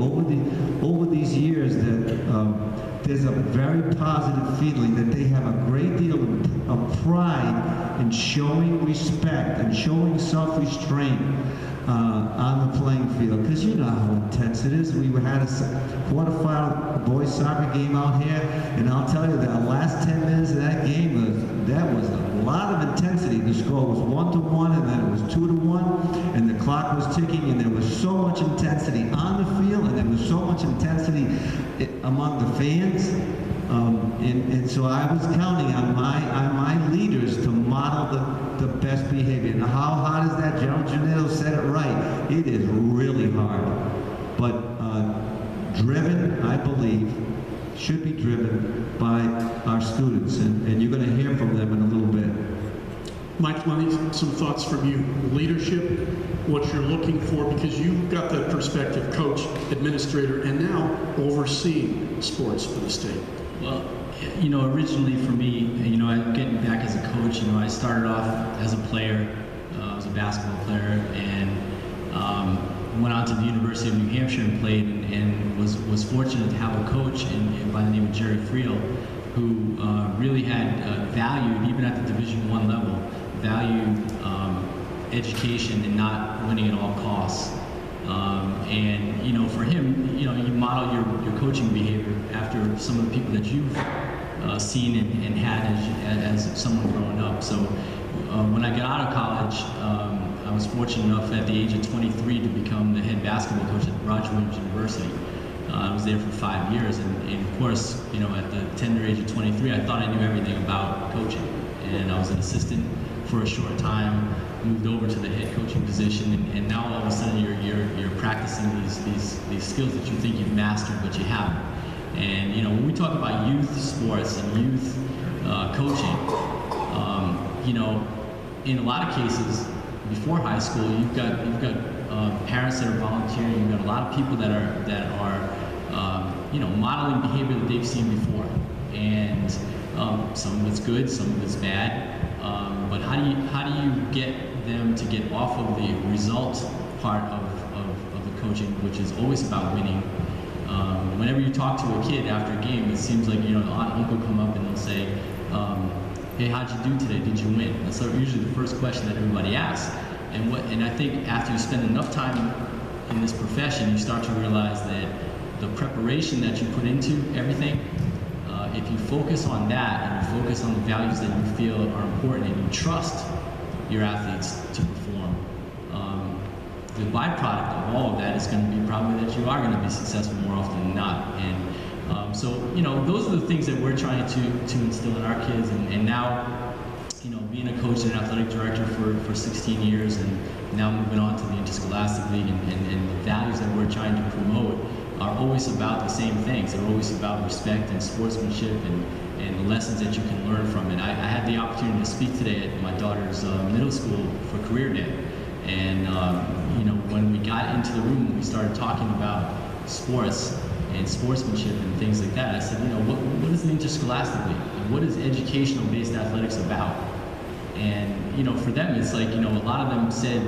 over these years that there's a very positive feeling that they have a great deal of pride in showing respect and showing self-restraint on the playing field, because you know how intense it is. We had a quarterfinal boys soccer game out here, and I'll tell you that the last 10 minutes of that game was a lot of intensity. The score was 1-1, and then it was 2-1, and the clock was ticking, and there was so much intensity on the field, and there was so much intensity among the fans. And so I was counting on my leaders to model the best behavior. And how hard is that? General Janito said it right. It is really hard. But driven, I believe, should be driven by our students. And you're going to hear from them in a little bit. Mike, let me some thoughts from you. Leadership, what you're looking for, because you've got that perspective, coach, administrator, and now overseeing sports for the state. Well, you know, originally for me, you know, getting back as a coach, you know, I started off as a player. I was a basketball player, and went on to the University of New Hampshire and played, and was fortunate to have a coach by the name of Jerry Friel, who really had valued, even at the Division I level, valued education and not winning at all costs. And, you know, for him, you know, you model your coaching behavior after some of the people that you've seen and had as someone growing up. So when I got out of college, I was fortunate enough at the age of 23 to become the head basketball coach at Roger Williams University. I was there for 5 years, and of course, you know, at the tender age of 23, I thought I knew everything about coaching. And I was an assistant for a short time, moved over to the head coaching position, and now all of a sudden you're practicing these skills that you think you've mastered, but you haven't. And you know, when we talk about youth sports and youth coaching, you know, in a lot of cases before high school, you've got parents that are volunteering. You've got a lot of people that are you know, modeling behavior that they've seen before, and some of it's good, some of it's bad. But how do you get them to get off of the result part of the coaching, which is always about winning? Whenever you talk to a kid after a game, it seems like, you know, the aunt and uncle come up and they'll say, hey, how'd you do today? Did you win? That's usually the first question that everybody asks. And I think after you spend enough time in this profession, you start to realize that the preparation that you put into everything, if you focus on that and you focus on the values that you feel are important and you trust your athletes to perform, the byproduct of all of that is going to be probably that you are going to be successful more often than not. And so, those are the things that we're trying to instill in our kids. And now, being a coach and an athletic director for 16 years, and now moving on to the Interscholastic League, and the values that we're trying to promote are always about the same things. They're always about respect and sportsmanship and the lessons that you can learn from it. I had the opportunity to speak today at my daughter's middle school for Career Day. And, when we got into the room, we started talking about sports and sportsmanship and things like that. I said, what is the Interscholastic League? And what is educational-based athletics about? And, for them, it's like, a lot of them said,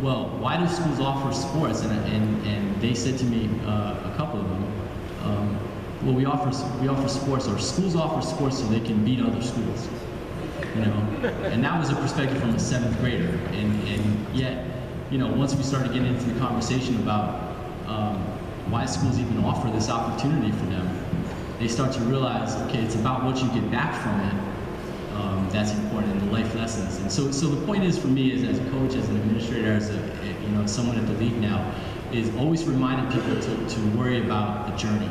well, why do schools offer sports? And they said to me, a couple of them, well, we offer sports, or schools offer sports so they can beat other schools. And that was a perspective from a 7th grader. And yet, once we started getting into the conversation about why schools even offer this opportunity for them, they start to realize, okay, it's about what you get back from it. That's important, and the life lessons. And so the point is, for me, as a coach, as an administrator, as someone at the league now, is always reminding people to worry about the journey.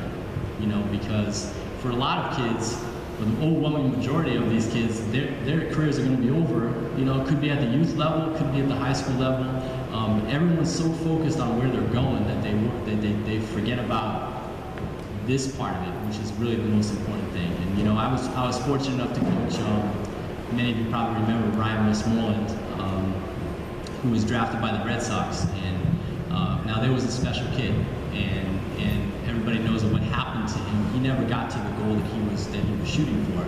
Because for a lot of kids, for the overwhelming majority of these kids, their careers are going to be over. It could be at the youth level, it could be at the high school level. But everyone's so focused on where they're going that they forget about this part of it, which is really the most important thing. And I was fortunate enough to coach. Many of you probably remember Brian Westmoreland, who was drafted by the Red Sox. And now there was a special kid, and everybody knows what happened to him. He never got to the goal that he was shooting for.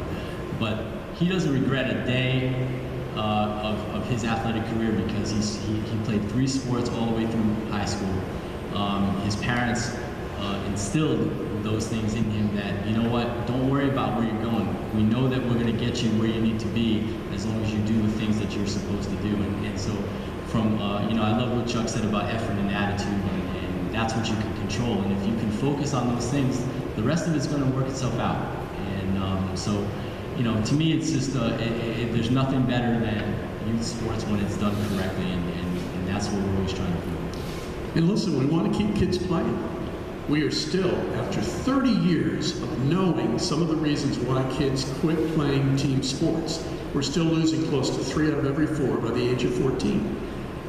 But he doesn't regret a day of his athletic career, because he played 3 sports all the way through high school. His parents instilled those things in him that, don't worry about where you're going. We know that we're going to get you where you need to be as long as you do the things that you're supposed to do. And so from, I love what Chuck said about effort and attitude, and that's what you can control. And if you can focus on those things, the rest of it's going to work itself out. And so, to me, it's just, there's nothing better than youth sports when it's done correctly, and that's what we're always trying to do. And listen, we want to keep kids playing. We are still, after 30 years of knowing some of the reasons why kids quit playing team sports, we're still losing close to 3 out of every 4 by the age of 14.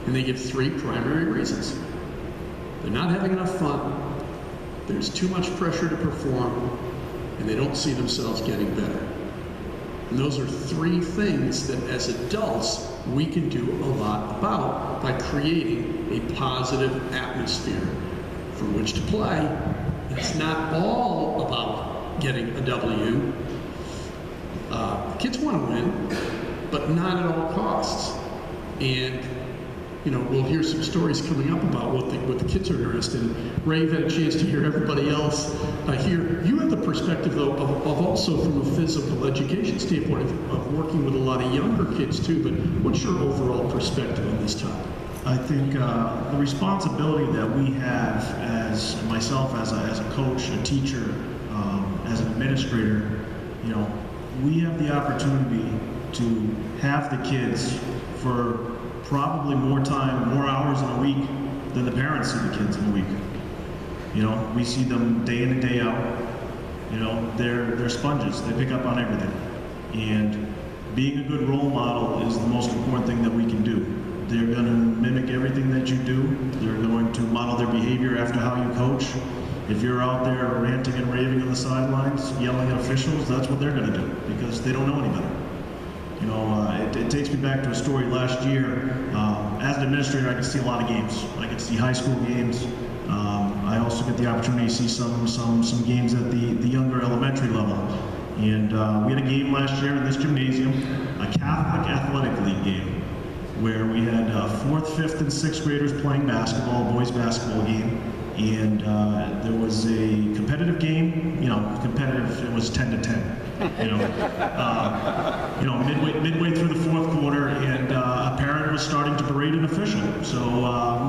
And they give 3 primary reasons. They're not having enough fun, there's too much pressure to perform, and they don't see themselves getting better. And those are 3 things that as adults we can do a lot about by creating a positive atmosphere from which to play. It's not all about getting a W. Kids want to win, but not at all costs. And we'll hear some stories coming up about what the kids are interested in. Ray, you've had a chance to hear everybody else here. You have the perspective, though, of also from a physical education standpoint of working with a lot of younger kids, too. But what's your overall perspective on this topic? I think the responsibility that we have as myself, as a coach, a teacher, as an administrator, we have the opportunity to have the kids for probably more time, more hours in a week than the parents see the kids in a week. We see them day in and day out. They're sponges. They pick up on everything. And being a good role model is the most important thing that we can do. They're going to mimic everything that you do. They're going to model their behavior after how you coach. If you're out there ranting and raving on the sidelines, yelling at officials, that's what they're going to do, because they don't know any better. It takes me back to a story last year. As an administrator, I can see a lot of games. I can see high school games. I also get the opportunity to see some games at the younger elementary level. And we had a game last year in this gymnasium, a Catholic Athletic League game, where we had 4th, 5th, and 6th graders playing basketball, boys basketball game. And there was a competitive game, competitive, it was 10-10. Midway through the 4th quarter, and a parent was starting to berate an official. So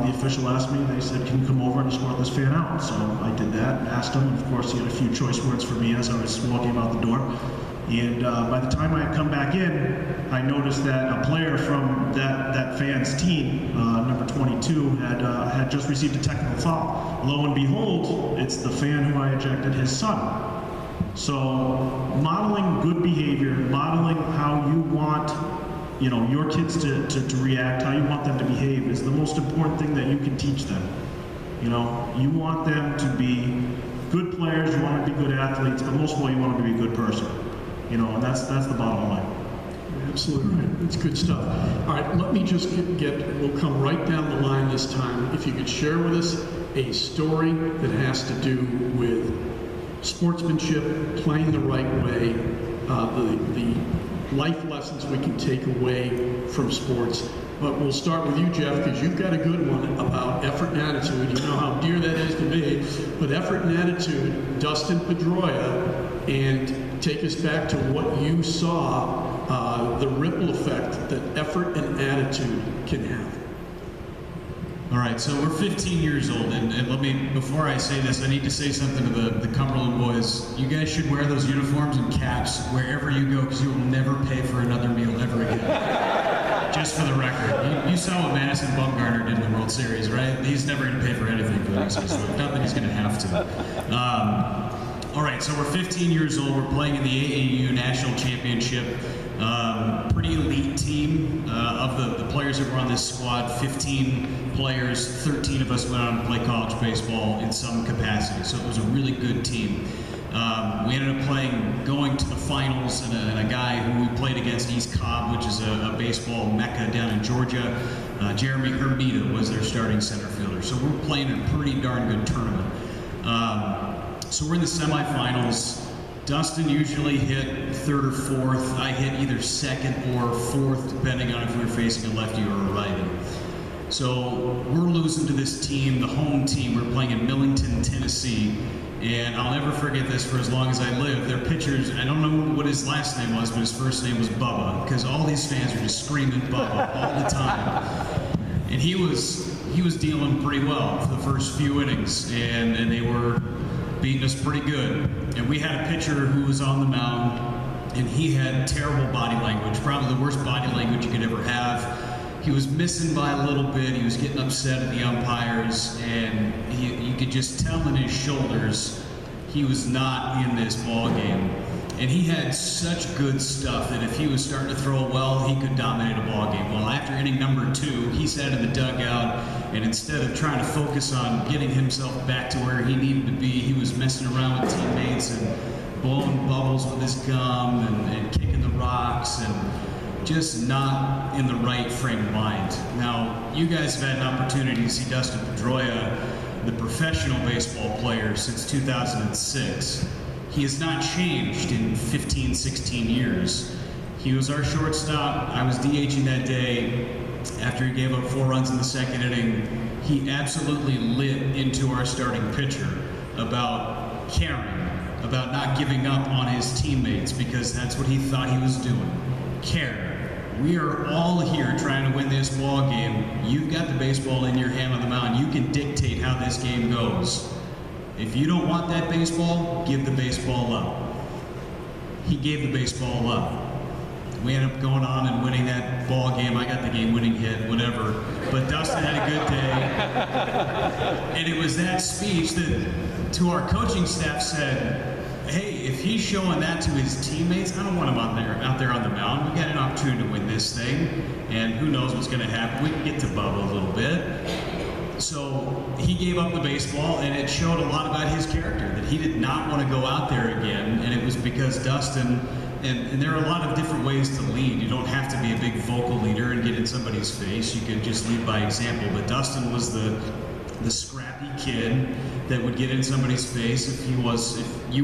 the official asked me, they said, can you come over and escort this fan out? So I did that, asked him. Of course, he had a few choice words for me as I was walking out the door. And by the time I had come back in, I noticed that a player from that fan's team, number 22, had just received a technical foul. Lo and behold, it's the fan who I ejected his son. So modeling good behavior, modeling how you want your kids to react, how you want them to behave is the most important thing that you can teach them. You want them to be good players, you want them to be good athletes, but most of all, you want them to be a good person. And that's the bottom line. Absolutely right. That's good stuff. All right, let me just we'll come right down the line this time. If you could share with us a story that has to do with sportsmanship, playing the right way, the life lessons we can take away from sports. But we'll start with you, Jeff, because you've got a good one about effort and attitude. You know how dear that is to me. But effort and attitude, Dustin Pedroia, and take us back to what you saw, the ripple effect that effort and attitude can have. All right, so we're 15 years old, and let me, before I say this, I need to say something to the Cumberland boys. You guys should wear those uniforms and caps wherever you go, because you will never pay for another meal ever again. Just for the record. You saw what Madison Bumgarner did in the World Series, right? He's never going to pay for anything for the next season. Not that he's going to have to. All right, so we're 15 years old. We're playing in the AAU National Championship. Pretty elite team of the players that were on this squad. 15 players, 13 of us went on to play college baseball in some capacity. So it was a really good team. We ended up going to the finals, and a guy who we played against, East Cobb, which is a baseball mecca down in Georgia. Jeremy Hermida was their starting center fielder. So we're playing in a pretty darn good tournament. So we're in the semifinals. Dustin usually hit third or fourth. I hit either second or fourth, depending on if we were facing a lefty or a righty. So we're losing to this team, the home team. We're playing in Millington, Tennessee. And I'll never forget this for as long as I live. Their pitchers, I don't know what his last name was, but his first name was Bubba, because all these fans were just screaming Bubba all the time. And he was dealing pretty well for the first few innings, and they were beating us pretty good. And we had a pitcher who was on the mound, and he had terrible body language, probably the worst body language you could ever have. He was missing by a little bit. He was getting upset at the umpires, and you could just tell in his shoulders he was not in this ball game. And he had such good stuff that if he was starting to throw well, he could dominate a ball game. Well, after inning number 2, he sat in the dugout, and instead of trying to focus on getting himself back to where he needed to be, he was messing around with teammates and blowing bubbles with his gum and kicking the rocks and just not in the right frame of mind. Now, you guys have had an opportunity to see Dustin Pedroia, the professional baseball player, since 2006. He has not changed in 15, 16 years. He was our shortstop. I was DHing that day. After he gave up 4 runs in the second inning, he absolutely lit into our starting pitcher about caring, about not giving up on his teammates, because that's what he thought he was doing. Care. We are all here trying to win this ball game. You've got the baseball in your hand on the mound. You can dictate how this game goes. If you don't want that baseball, give the baseball up. He gave the baseball up. We ended up going on and winning that ball game. I got the game-winning hit, whatever. But Dustin had a good day. And it was that speech that, to our coaching staff, said, hey, if he's showing that to his teammates, I don't want him out there on the mound. We got an opportunity to win this thing, and who knows what's going to happen. We can get to Bubba a little bit. So he gave up the baseball, and it showed a lot about his character, that he did not want to go out there again, and it was because Dustin, and there are a lot of different ways to lead. You don't have to be a big vocal leader and get in somebody's face. You could just lead by example, but Dustin was the scrappy kid that would get in somebody's face if you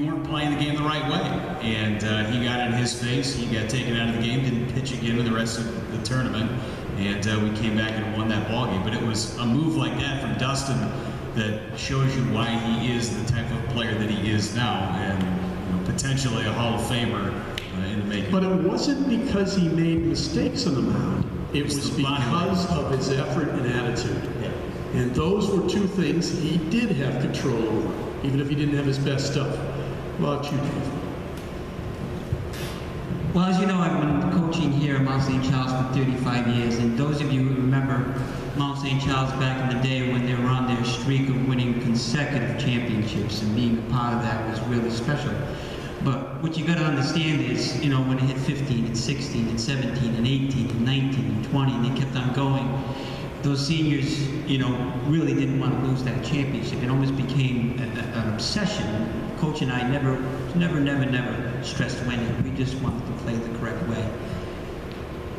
weren't playing the game the right way. And he got in his face, he got taken out of the game, didn't pitch again in the rest of the tournament, and we came back and won that ball game. But it was a move like that from Dustin that shows you why he is the type of player that he is now, and potentially a Hall of Famer in the making. But it wasn't because he made mistakes on the mound. It was because of his effort and attitude. And those were two things he did have control over, even if he didn't have his best stuff. What about you, Dave? Well, as you know, I've been coaching here at Mount St. Charles for 35 years, and those of you who remember Mount St. Charles back in the day when they were on their streak of winning consecutive championships, and being a part of that was really special. But what you got to understand is, you know, when it hit 15 and 16 and 17 and 18 and 19 and 20, and they kept on going, those seniors, you know, really didn't want to lose that championship. It almost became an obsession. Coach and I never stressed winning. We just wanted to play the correct way.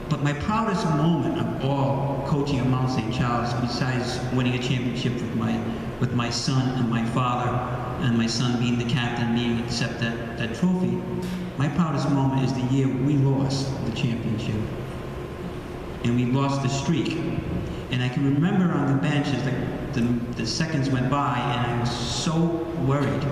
But my proudest moment of all coaching at Mount St. Charles, besides winning a championship with my son and my father, and my son being the captain, being accept that trophy, my proudest moment is the year we lost the championship. And we lost the streak. And I can remember on the bench as the seconds went by, and I was so worried.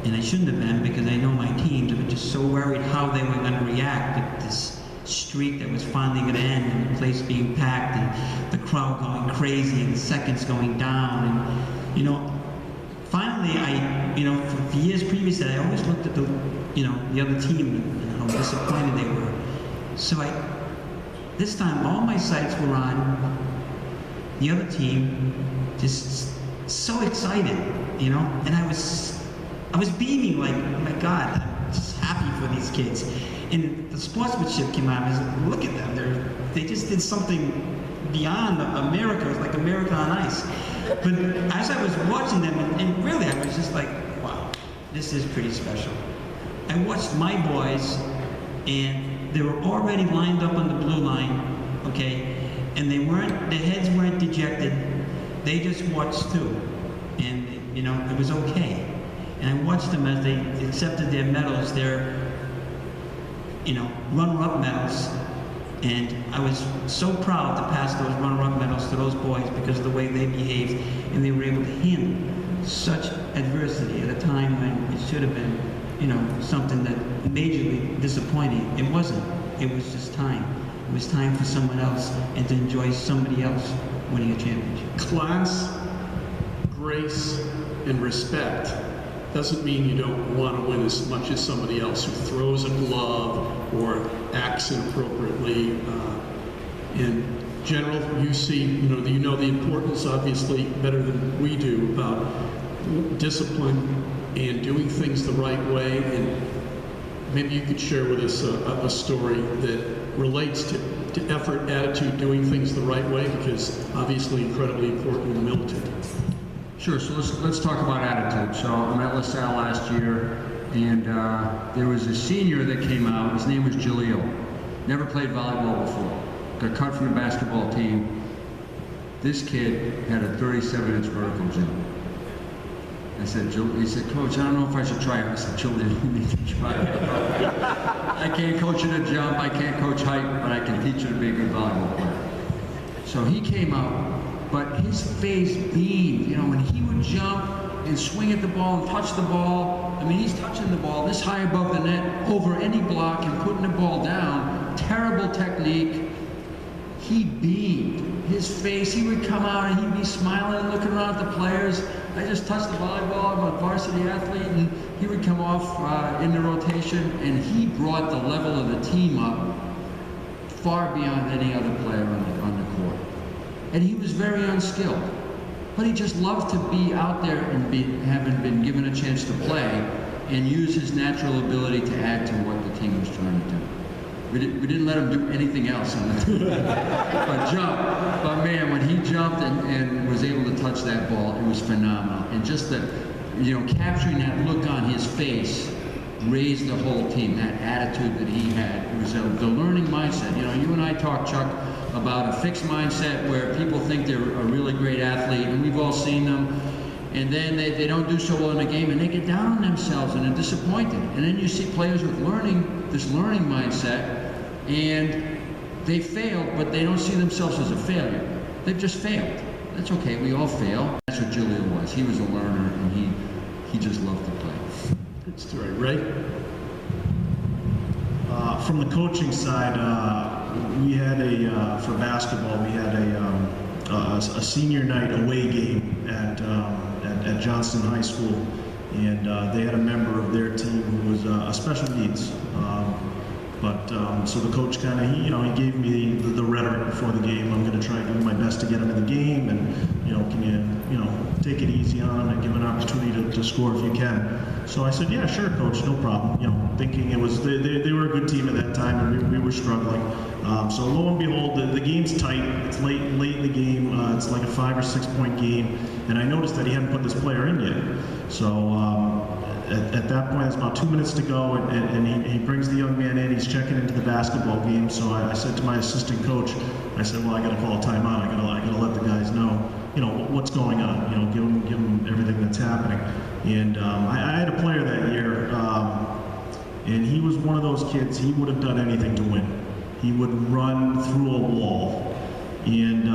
And I shouldn't have been, because I know my teams, but just so worried how they were going to react with this streak that was finally going to end, and the place being packed, and the crowd going crazy, and the seconds going down. And, you know, finally, for years previous to that, I always looked at the other team and how disappointed they were. So this time, all my sights were on the other team, just so excited, you know, and I was beaming like, oh my God, I'm just happy for these kids. And the sportsmanship came out, and I was like, look at them, they just did something beyond America. It was like America on ice. But as I was watching them, and really I was just like, wow, this is pretty special. I watched my boys, and they were already lined up on the blue line, okay? And their heads weren't dejected. They just watched too. And, you know, it was okay. And I watched them as they accepted their medals, their, you know, runner-up medals. And I was so proud to pass those runner-up medals to those boys because of the way they behaved, and they were able to handle such adversity at a time when it should have been, you know, something that majorly disappointing. It wasn't. It was just time. It was time for someone else, and to enjoy somebody else winning a championship. Class, grace, and respect doesn't mean you don't want to win as much as somebody else who throws a glove or acts inappropriately. In general, you know the importance, obviously, better than we do, about discipline and doing things the right way. And maybe you could share with us a story that relates to effort, attitude, doing things the right way, because obviously incredibly important in the military. Sure, so let's talk about attitude. So I'm at LaSalle last year, and there was a senior that came out. His name was Jaleel. Never played volleyball before. Got cut from the basketball team. This kid had a 37-inch vertical jump. He said, Coach, I don't know if I should try it. I said, Jaleel, you need to try it. I can't coach you to jump, I can't coach height, but I can teach you to be a good volleyball player. So he came out. But his face beamed, you know, when he would jump and swing at the ball and touch the ball. I mean, he's touching the ball this high above the net, over any block, and putting the ball down. Terrible technique. He beamed. His face, he would come out and he'd be smiling and looking around at the players. I just touched the volleyball, I'm a varsity athlete, and he would come off in the rotation, and he brought the level of the team up far beyond any other player on the court. And he was very unskilled, but he just loved to be out there and having been given a chance to play and use his natural ability to add to what the team was trying to do. We didn't let him do anything else on the team but jump. But man, when he jumped and was able to touch that ball, it was phenomenal. And just capturing that look on his face raised the whole team, that attitude that he had. It was the learning mindset. You know, you and I talked, Chuck, about a fixed mindset where people think they're a really great athlete, and we've all seen them, and then they don't do so well in a game, and they get down on themselves and they're disappointed. And then you see players with this learning mindset, and they failed, but they don't see themselves as a failure. They've just failed. That's okay, we all fail. That's what Jaleel was. He was a learner, and he just loved to play. Good story. Ray? From the coaching side, we had for basketball, we had a senior night away game at Johnston High School, and they had a member of their team who was special needs. But so the coach kind of, he gave me the rhetoric before the game. I'm going to try to do my best to get him in the game, and can you take it easy on him and give him an opportunity to score if you can. So I said, yeah, sure, coach, no problem. Thinking it was they were a good team at that time, and we were struggling. So lo and behold, the game's tight. It's late in the game. It's like a 5 or 6 point game, and I noticed that he hadn't put this player in yet. So at that point, it's about 2 minutes to go, and he brings the young man in. He's checking into the basketball game. So I said to my assistant coach, I said, well, I got to call a timeout. I got to let the guys know, what's going on. Give them everything that's happening. And I had a player that year, and he was one of those kids. He would have done anything to win. He would run through a wall. And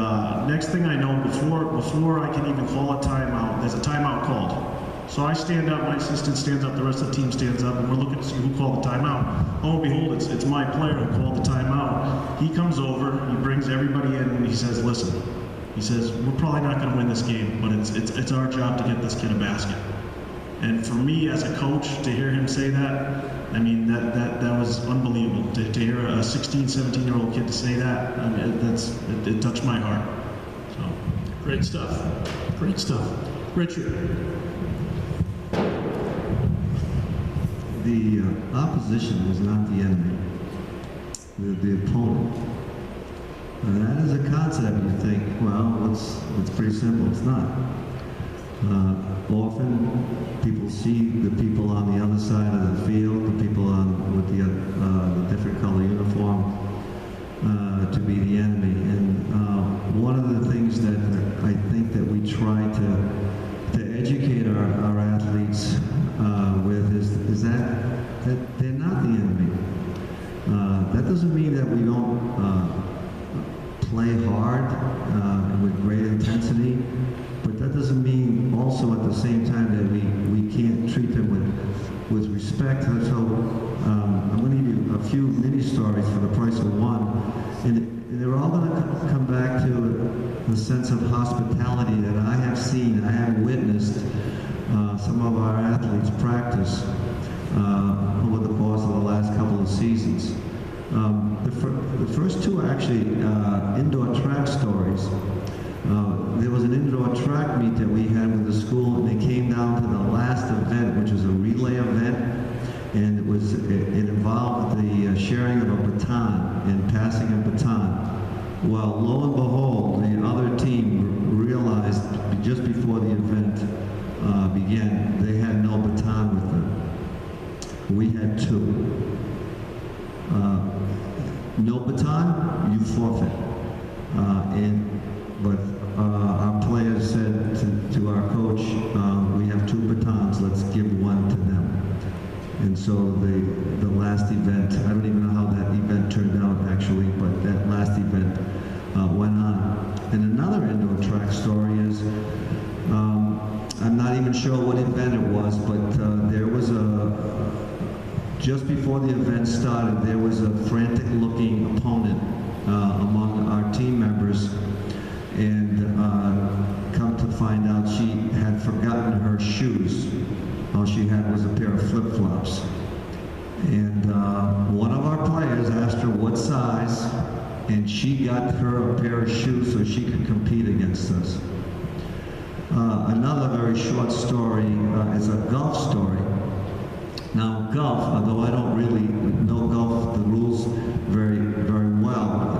next thing I know, before I can even call a timeout, there's a timeout called. So I stand up, my assistant stands up, the rest of the team stands up, and we're looking to see who called the timeout. Oh, behold, it's my player who called the timeout. He comes over, he brings everybody in, and he says, listen, he says, we're probably not going to win this game, but it's our job to get this kid a basket. And for me as a coach, to hear him say that, I mean, that was unbelievable. To hear a 16, 17-year-old kid to say that, I mean, it touched my heart. So. Great stuff. Great stuff. Richard. The opposition is not the enemy, the opponent. And that is a concept you think, well, it's pretty simple. It's not. Often people see the people on the other side of the field, the people with the different color uniform, to be the enemy. And one of the things that I think that we try to educate our athletes with is that they're not the enemy. That doesn't mean that we don't play hard with great intensity, but that doesn't mean also at the same time that we can't treat them with respect. So I'm going to give you a few mini stories for the price of one, and they're all going to come back to the sense of hospitality that I have seen, I have witnessed some of our athletes practice over the course of the last couple of seasons. The first two are actually indoor track stories. There was an indoor track meet that we had with the school, and they came down to the last event, which was a relay event, and it involved the sharing of a baton and passing a baton. Well, lo and behold, the other team realized just before the event began, they had no baton with them. We had two. No baton, you forfeit. But our players said to our coach, we have two batons, let's give one to them. And so the last event, I don't even know how that event turned out actually, but that last event went on. And another indoor track story is, I'm not even sure what event it was, but there was just before the event started, there was a frantic-looking opponent among our team members, and come to find out she had forgotten her shoes. All she had was a pair of flip-flops. And one of our players asked her what size, and she got her a pair of shoes so she could compete against us. Another very short story is a golf story. Now, golf, although I don't really know golf, the rules very, very well,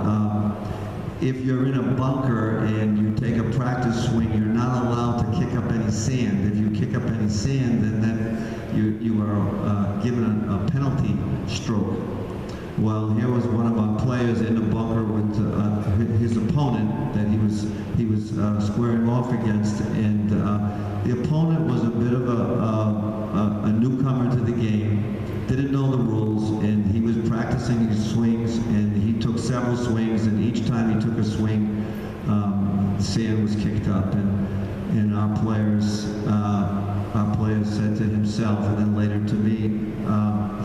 if you're in a bunker and you take a practice swing, you're not allowed to kick up any sand. If you kick up any sand, then you are given a penalty stroke. Well, here was one of our players in the bunker with his opponent that he was squaring off against, and the opponent was a bit of a newcomer to the game, didn't know the rules, and he was practicing his swings, and he took several swings, and each time he took a swing, the sand was kicked up, and our players said to himself, and then later to me,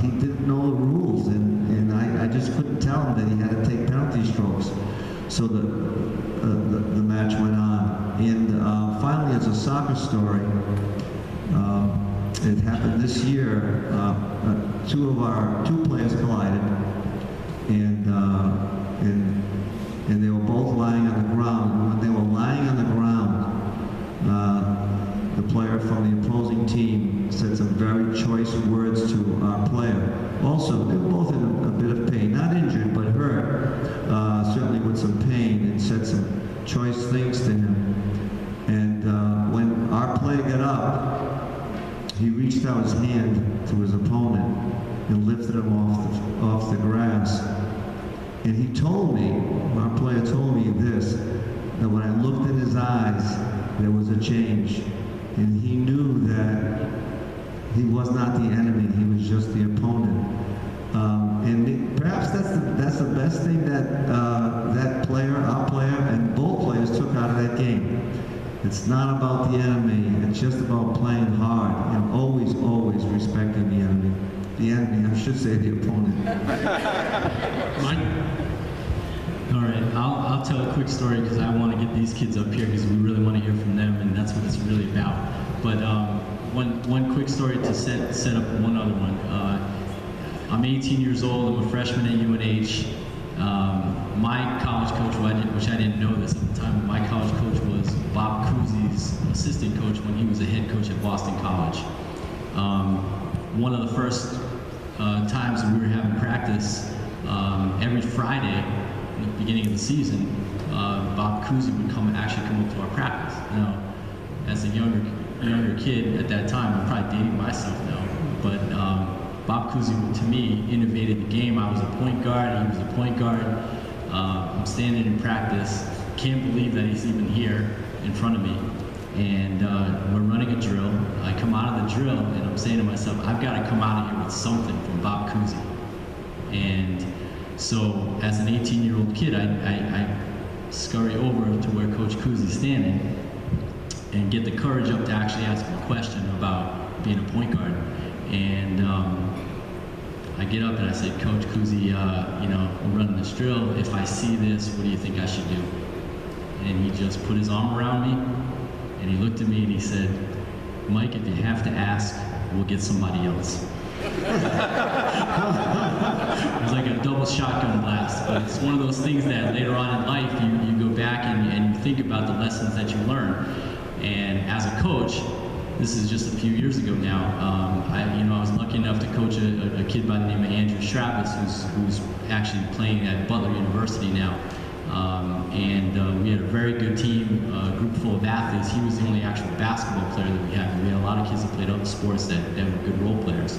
he didn't know the rules, and I just couldn't tell him that he had to take penalty strokes. So the match went on, and finally, as a soccer story, it happened this year. Two players collided, his hand to his opponent and lifted him off the grass. And he told me, our player told me this, that when I looked in his eyes, there was a change. And he knew that he was not the enemy, he was just the opponent. Perhaps that's the best thing that that player, our player, and both players took out of that game. It's not about the enemy, it's just about playing hard and always, always respecting the enemy. The enemy, I should say the opponent. Mike? All right, I'll tell a quick story because I want to get these kids up here because we really want to hear from them, and that's what it's really about. But one quick story to set up one other one. I'm 18 years old. I'm a freshman at UNH. My college coach, which I didn't know this at the time, but my college coach was Bob Cousy's assistant coach when he was a head coach at Boston College. One of the first times that we were having practice, every Friday in the beginning of the season, Bob Cousy would actually come up to our practice. Now, as a younger kid at that time, I'm probably dating myself now, but Bob Cousy, to me, innovated the game. I was a point guard, he was a point guard. I'm standing in practice, can't believe that he's even here in front of me. And we're running a drill. I come out of the drill and I'm saying to myself, I've got to come out of here with something from Bob Cousy. And so as an 18-year-old kid, I scurry over to where Coach Cousy's standing and get the courage up to actually ask him a question about being a point guard. And I get up and I said, Coach Cousy, we're running this drill. If I see this, what do you think I should do? And he just put his arm around me and he looked at me and he said, Mike, if you have to ask, we'll get somebody else. It was like a double shotgun blast, but it's one of those things that later on in life you go back and you think about the lessons that you learn. And as a coach, this is just a few years ago now. I was lucky enough to coach a kid by the name of Andrew Stravis, who's actually playing at Butler University now. We had a very good team, a group full of athletes. He was the only actual basketball player that we had. We had a lot of kids that played other sports that were good role players.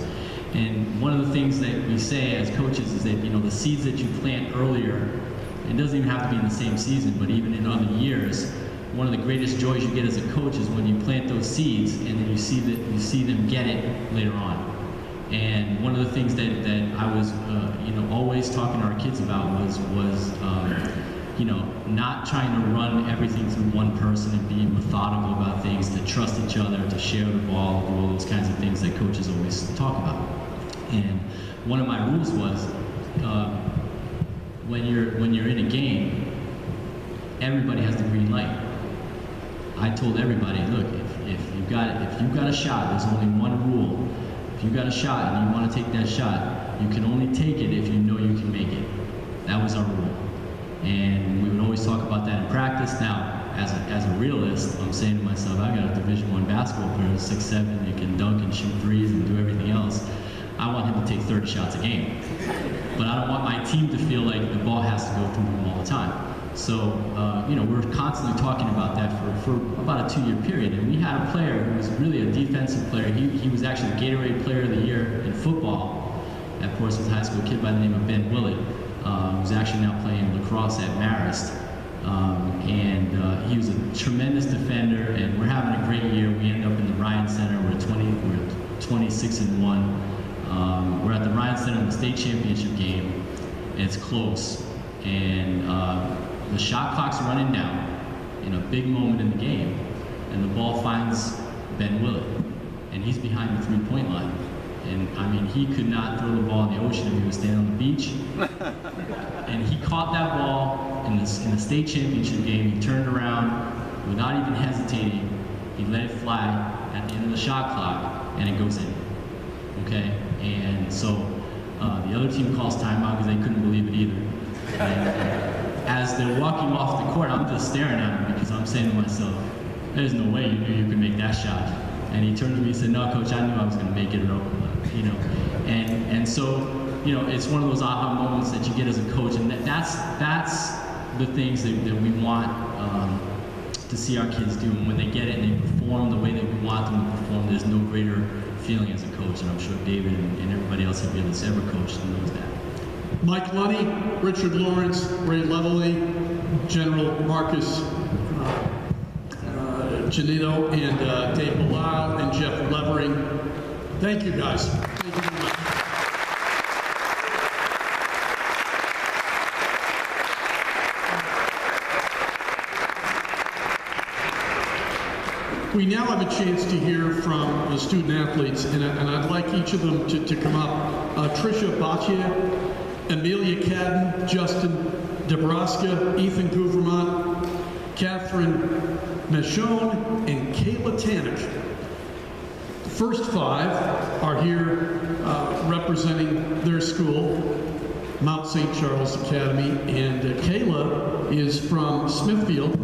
And one of the things that we say as coaches is that, the seeds that you plant earlier, it doesn't even have to be in the same season, but even in other years, one of the greatest joys you get as a coach is when you plant those seeds and then you see them get it later on. And one of the things that I was always talking to our kids about was not trying to run everything through one person and being methodical about things, to trust each other, to share the ball, do all those kinds of things that coaches always talk about. And one of my rules was when you're in a game, everybody has the green light. I told everybody, look, if you've got a shot, there's only one rule. If you've got a shot and you want to take that shot, you can only take it if you know you can make it. That was our rule. And we would always talk about that in practice. Now, as a realist, I'm saying to myself, I got a Division I basketball player, 6'7", you can dunk and shoot threes and do everything else. I want him to take 30 shots a game. But I don't want my team to feel like the ball has to go through him all the time. So, we're constantly talking about that for about a 2-year period. And we had a player who was really a defensive player. He was actually the Gatorade Player of the Year in football at Portsmouth High School, a kid by the name of Ben Willett, who's actually now playing lacrosse at Marist. He was a tremendous defender, and we're having a great year. We end up in the Ryan Center. We're 26-1. We're at the Ryan Center in the state championship game, and it's close. And the shot clock's running down in a big moment in the game, and the ball finds Ben Willett, and he's behind the three-point line. And he could not throw the ball in the ocean if he was standing on the beach. And he caught that ball in the state championship game. He turned around without even hesitating. He let it fly at the end of the shot clock, and it goes in. Okay? And so the other team calls timeout because they couldn't believe it either. And as they're walking off the court, I'm just staring at him because I'm saying to myself, there's no way you knew you could make that shot. And he turned to me and said, no, coach, I knew I was going to make it. And so, it's one of those aha moments that you get as a coach. And that's the things that we want to see our kids do. And when they get it and they perform the way that we want them to perform, there's no greater feeling as a coach, and I'm sure David and everybody else here that's ever coached knows that. Mike Lunny, Richard Lawrence, Ray Leveley, General Marcus Janito, and Dave Bilal, and Jeff Levering. Thank you, guys. Thank you very much. We now have a chance to hear from the student athletes, and I'd like each of them to come up. Tricia Baccia, Amelia Cadden, Justin Debraska, Ethan Guvermont, Catherine Machon, and Kayla Tannick. The first five are here representing their school, Mount St. Charles Academy, and Kayla is from Smithfield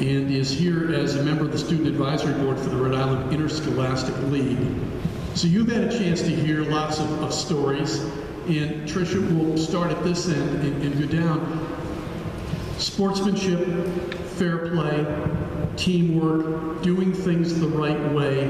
and is here as a member of the Student Advisory Board for the Rhode Island Interscholastic League. So you've had a chance to hear lots of stories, and Tricia will start at this end and go down. Sportsmanship, fair play, teamwork, doing things the right way.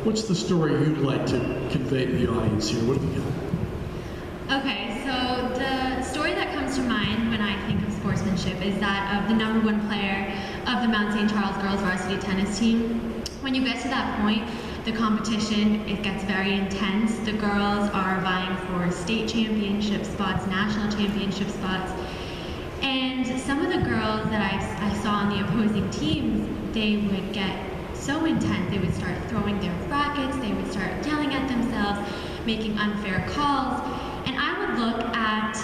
What's the story you'd like to convey to the audience here? What have you got? Okay, so the story that comes to mind when I think of sportsmanship is that of the #1 player of the Mount St. Charles girls varsity tennis team. When you get to that point, the competition, it gets very intense. The girls are vying for state championship spots, national championship spots. And some of the girls that I saw on the opposing teams, they would get so intense. They would start throwing their rackets, they would start yelling at themselves, making unfair calls. And I would look at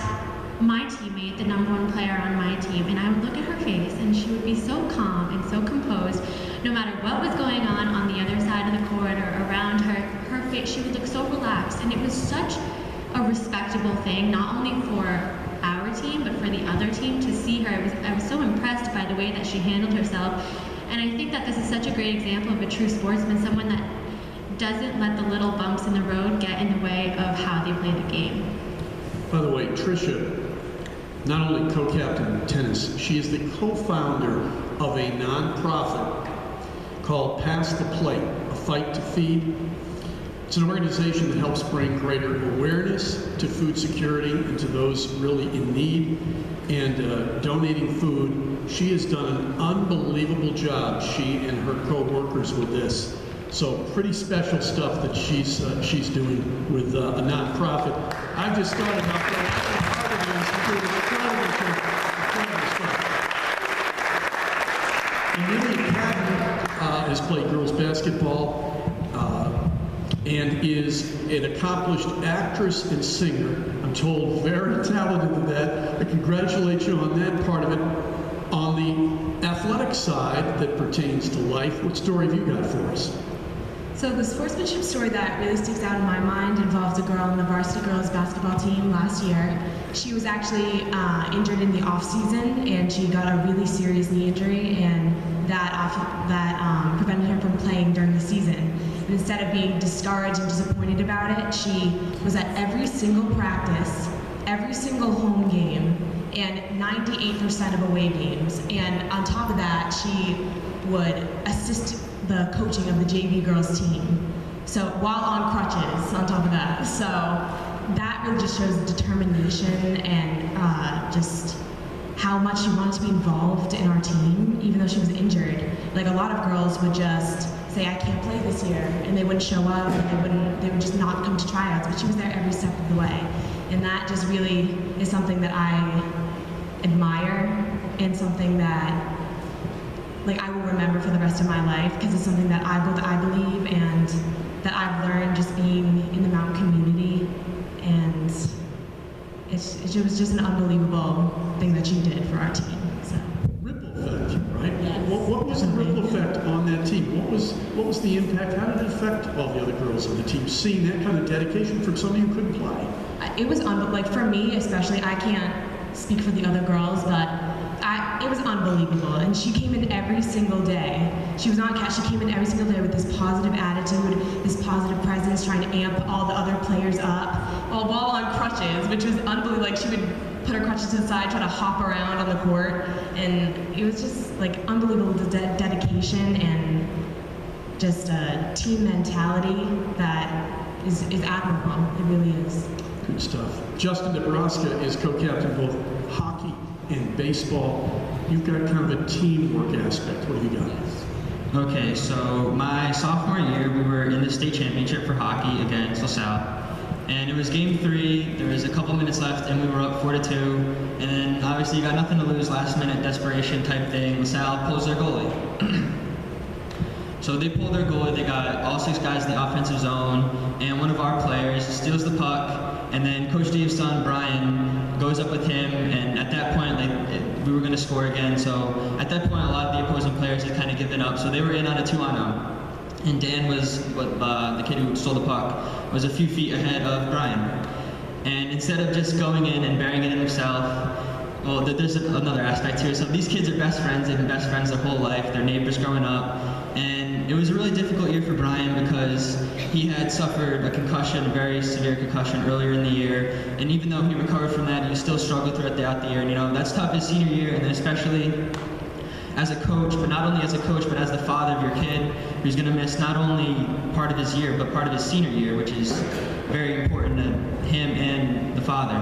my teammate, the #1 player on my team, and I would look at her face, and she would be so calm and so composed. No matter what was going on the other side of the court or around her, her face, she would look so relaxed. And it was such a respectable thing, not only for our team, but for the other team to see her. I was so impressed by the way that she handled herself. And I think that this is such a great example of a true sportsman, someone that doesn't let the little bumps in the road get in the way of how they play the game. By the way, Tricia, not only co-captain in tennis, she is the co-founder of a nonprofit called Pass the Plate, A Fight to Feed. It's an organization that helps bring greater awareness to food security and to those really in need, and donating food. She has done an unbelievable job, she and her co-workers, with this. So pretty special stuff that she's doing with a nonprofit. I've just thought about that. Amelia Cadden has played girls basketball and is an accomplished actress and singer. I'm told very talented at that. I congratulate you on that part of it. On the athletic side that pertains to life, what story have you got for us? So the sportsmanship story that really sticks out in my mind involves a girl on the varsity girls basketball team last year. She was actually injured in the off season, and she got a really serious knee injury, and that prevented her from playing during the season. And instead of being discouraged and disappointed about it, she was at every single practice, every single home game, and 98% of away games. And on top of that, she would assist the coaching of the JV girls team. So while on crutches, on top of that. So that really just shows determination and just how much she wanted to be involved in our team, even though she was injured. Like, a lot of girls would just say, I can't play this year, and they wouldn't show up, and they would just not come to tryouts, but she was there every step of the way. And that just really is something that I admire, and something that, like, I will remember for the rest of my life, because it's something that I believe and that I've learned just being in the mountain community. And it was just an unbelievable thing that she did for our team. So. Ripple effect, right? Yes. What was the ripple effect on that team? What was the impact? How did it affect all the other girls on the team, seeing that kind of dedication from somebody who couldn't play? It was like, for me especially, I can't speak for the other girls, but it was unbelievable. And she came in every single day. She was on catch. She came in every single day with this positive attitude, this positive presence, trying to amp all the other players up, all while on crutches, which was unbelievable. Like, she would put her crutches to the side, try to hop around on the court, and it was just like unbelievable dedication and just a team mentality that is admirable. It really is. Good stuff. Justin Nebraska is co-captain both hockey and baseball. You've got kind of a teamwork aspect. What have you got? Okay, so my sophomore year, we were in the state championship for hockey against LaSalle. And it was game 3, there was a couple minutes left, and we were up 4-2. And then obviously you got nothing to lose, last minute desperation type thing. LaSalle pulls their goalie. So they pull their goalie, they got all 6 guys in the offensive zone, and one of our players steals the puck, and then Coach Dave's son, Brian, goes up with him, and at that point, we were going to score again. So at that point, a lot of the opposing players had kind of given up, so they were in on a 2-on-0. And Dan was, the kid who stole the puck, was a few feet ahead of Brian. And instead of just going in and burying it in himself, well, there's another aspect here. So these kids are best friends. They've been best friends their whole life. They're neighbors growing up. And it was a really difficult year for Brian because he had suffered a concussion, a very severe concussion earlier in the year. And even though he recovered from that, he still struggled throughout the year. And you know, that's tough his senior year, and then especially as a coach, but not only as a coach, but as the father of your kid, who's going to miss not only part of his year, but part of his senior year, which is very important to him and the father.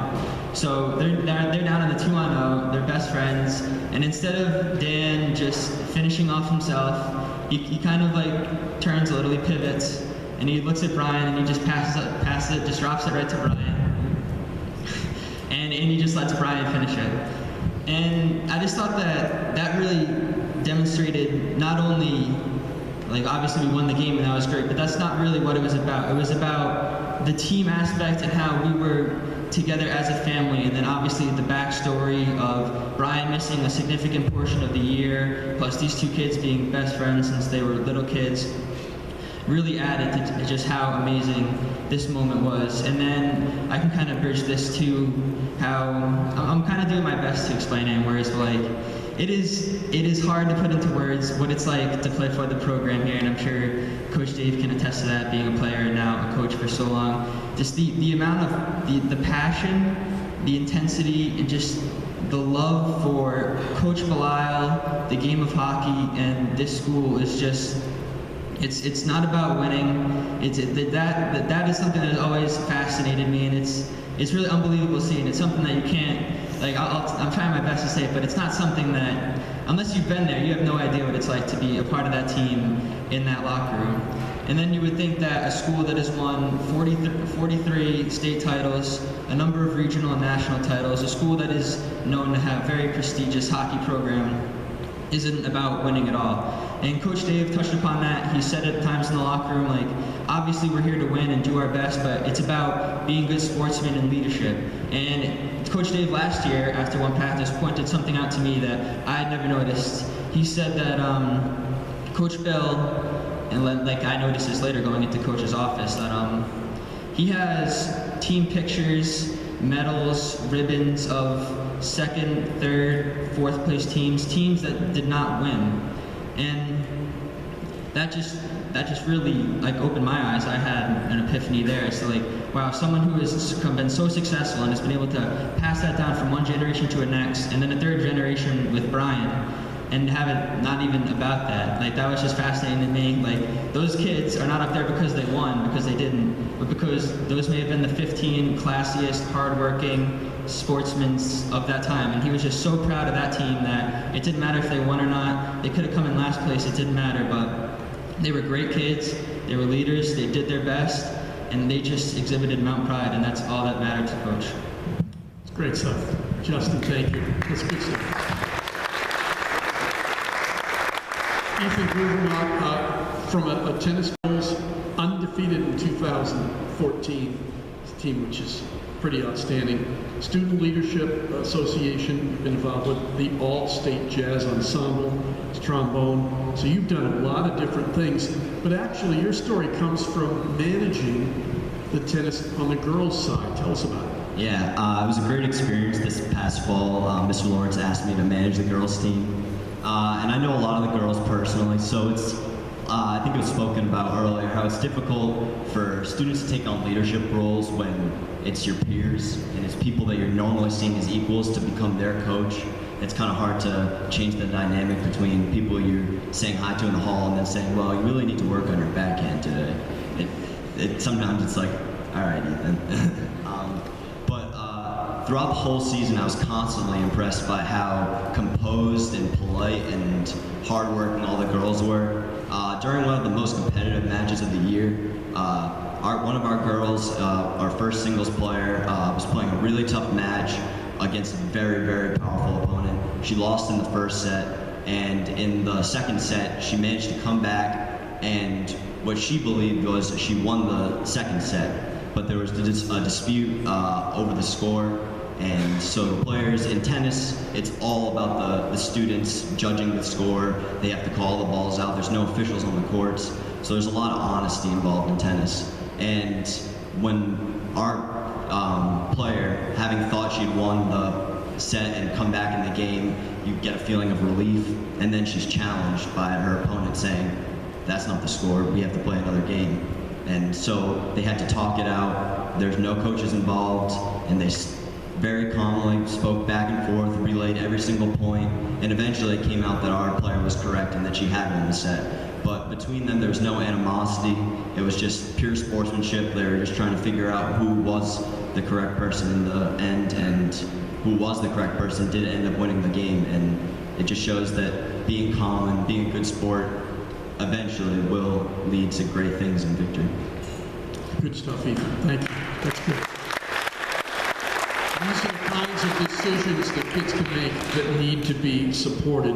So they're down in the 2-on-0, they're best friends, and instead of Dan just finishing off himself, he kind of like turns a little, he pivots, and he looks at Brian, and he just passes it, just drops it right to Brian. and he just lets Brian finish it. And I just thought that really demonstrated not only, like obviously we won the game and that was great, but that's not really what it was about. It was about the team aspect and how we were together as a family, and then obviously the backstory of Brian missing a significant portion of the year, plus these 2 kids being best friends since they were little kids, really added to just how amazing this moment was. And then I can kind of bridge this to how I'm kind of doing my best to explain it in words, but like it is hard to put into words what it's like to play for the program here, and I'm sure Coach Dave can attest to that, being a player and now a coach for so long. Just the amount of the passion, the intensity, and just the love for Coach Belisle, the game of hockey, and this school is just, it's not about winning. That is something that has always fascinated me, and it's really unbelievable seeing. It's something that you can't, like, I'm trying my best to say it, but it's not something that, unless you've been there, you have no idea what it's like to be a part of that team in that locker room. And then you would think that a school that has won 43 state titles, a number of regional and national titles, a school that is known to have very prestigious hockey program, isn't about winning at all. And Coach Dave touched upon that. He said at times in the locker room, like, obviously we're here to win and do our best, but it's about being good sportsmen and leadership. And Coach Dave last year, after one practice, pointed something out to me that I had never noticed. He said that Coach Bill, and like I noticed this later going into Coach's office, that he has team pictures, medals, ribbons of 2nd, 3rd, 4th place teams that did not win. And that just really like opened my eyes. I had an epiphany there. It's like, wow, someone who has been so successful and has been able to pass that down from one generation to the next, and then a 3rd generation with Brian, and have it not even about that. Like, that was just fascinating to me. Like, those kids are not up there because they won, because they didn't, but because those may have been the 15 classiest, hardworking sportsmen of that time. And he was just so proud of that team that it didn't matter if they won or not. They could have come in last place, it didn't matter, but they were great kids, they were leaders, they did their best, and they just exhibited Mount Pride, and that's all that mattered to Coach. It's great stuff. Justin, thank you. That's good stuff. Ethan Gruberman, from a tennis players, undefeated in 2014, team which is pretty outstanding. Student Leadership Association, you've been involved with the All-State Jazz Ensemble, trombone. So you've done a lot of different things, but actually your story comes from managing the tennis on the girls' side. Tell us about it. Yeah, it was a great experience this past fall. Mr. Lawrence asked me to manage the girls' team. And I know a lot of the girls personally, so it's, I think it was spoken about earlier, how it's difficult for students to take on leadership roles when it's your peers and it's people that you're normally seeing as equals to become their coach. it's kind of hard to change the dynamic between people you're saying hi to in the hall and then saying, well, you really need to work on your backhand today. Sometimes it's like, all right, Ethan. Throughout the whole season, I was constantly impressed by how composed and polite and hardworking all the girls were. During one of the most competitive matches of the year, one of our girls, our first singles player, was playing a really tough match against a very, very powerful opponent. She lost in the first set, and in the second set, she managed to come back, and what she believed was she won the second set, but there was a dispute over the score. And so the players in tennis, it's all about the students judging the score. They have to call the balls out. There's no officials on the courts. So there's a lot of honesty involved in tennis. And when our player, having thought she'd won the set and come back in the game, you get a feeling of relief. And then she's challenged by her opponent saying, that's not the score, we have to play another game. And so they had to talk it out. There's no coaches involved, and they very calmly spoke back and forth, relayed every single point, and eventually it came out that our player was correct and that she had won the set. But between them, there was no animosity. It was just pure sportsmanship. They were just trying to figure out who was the correct person in the end, and who was the correct person did end up winning the game. And it just shows that being calm and being a good sport eventually will lead to great things in victory. Good stuff, Ethan. Thank you. That's good. These are the kinds of decisions that kids can make that need to be supported.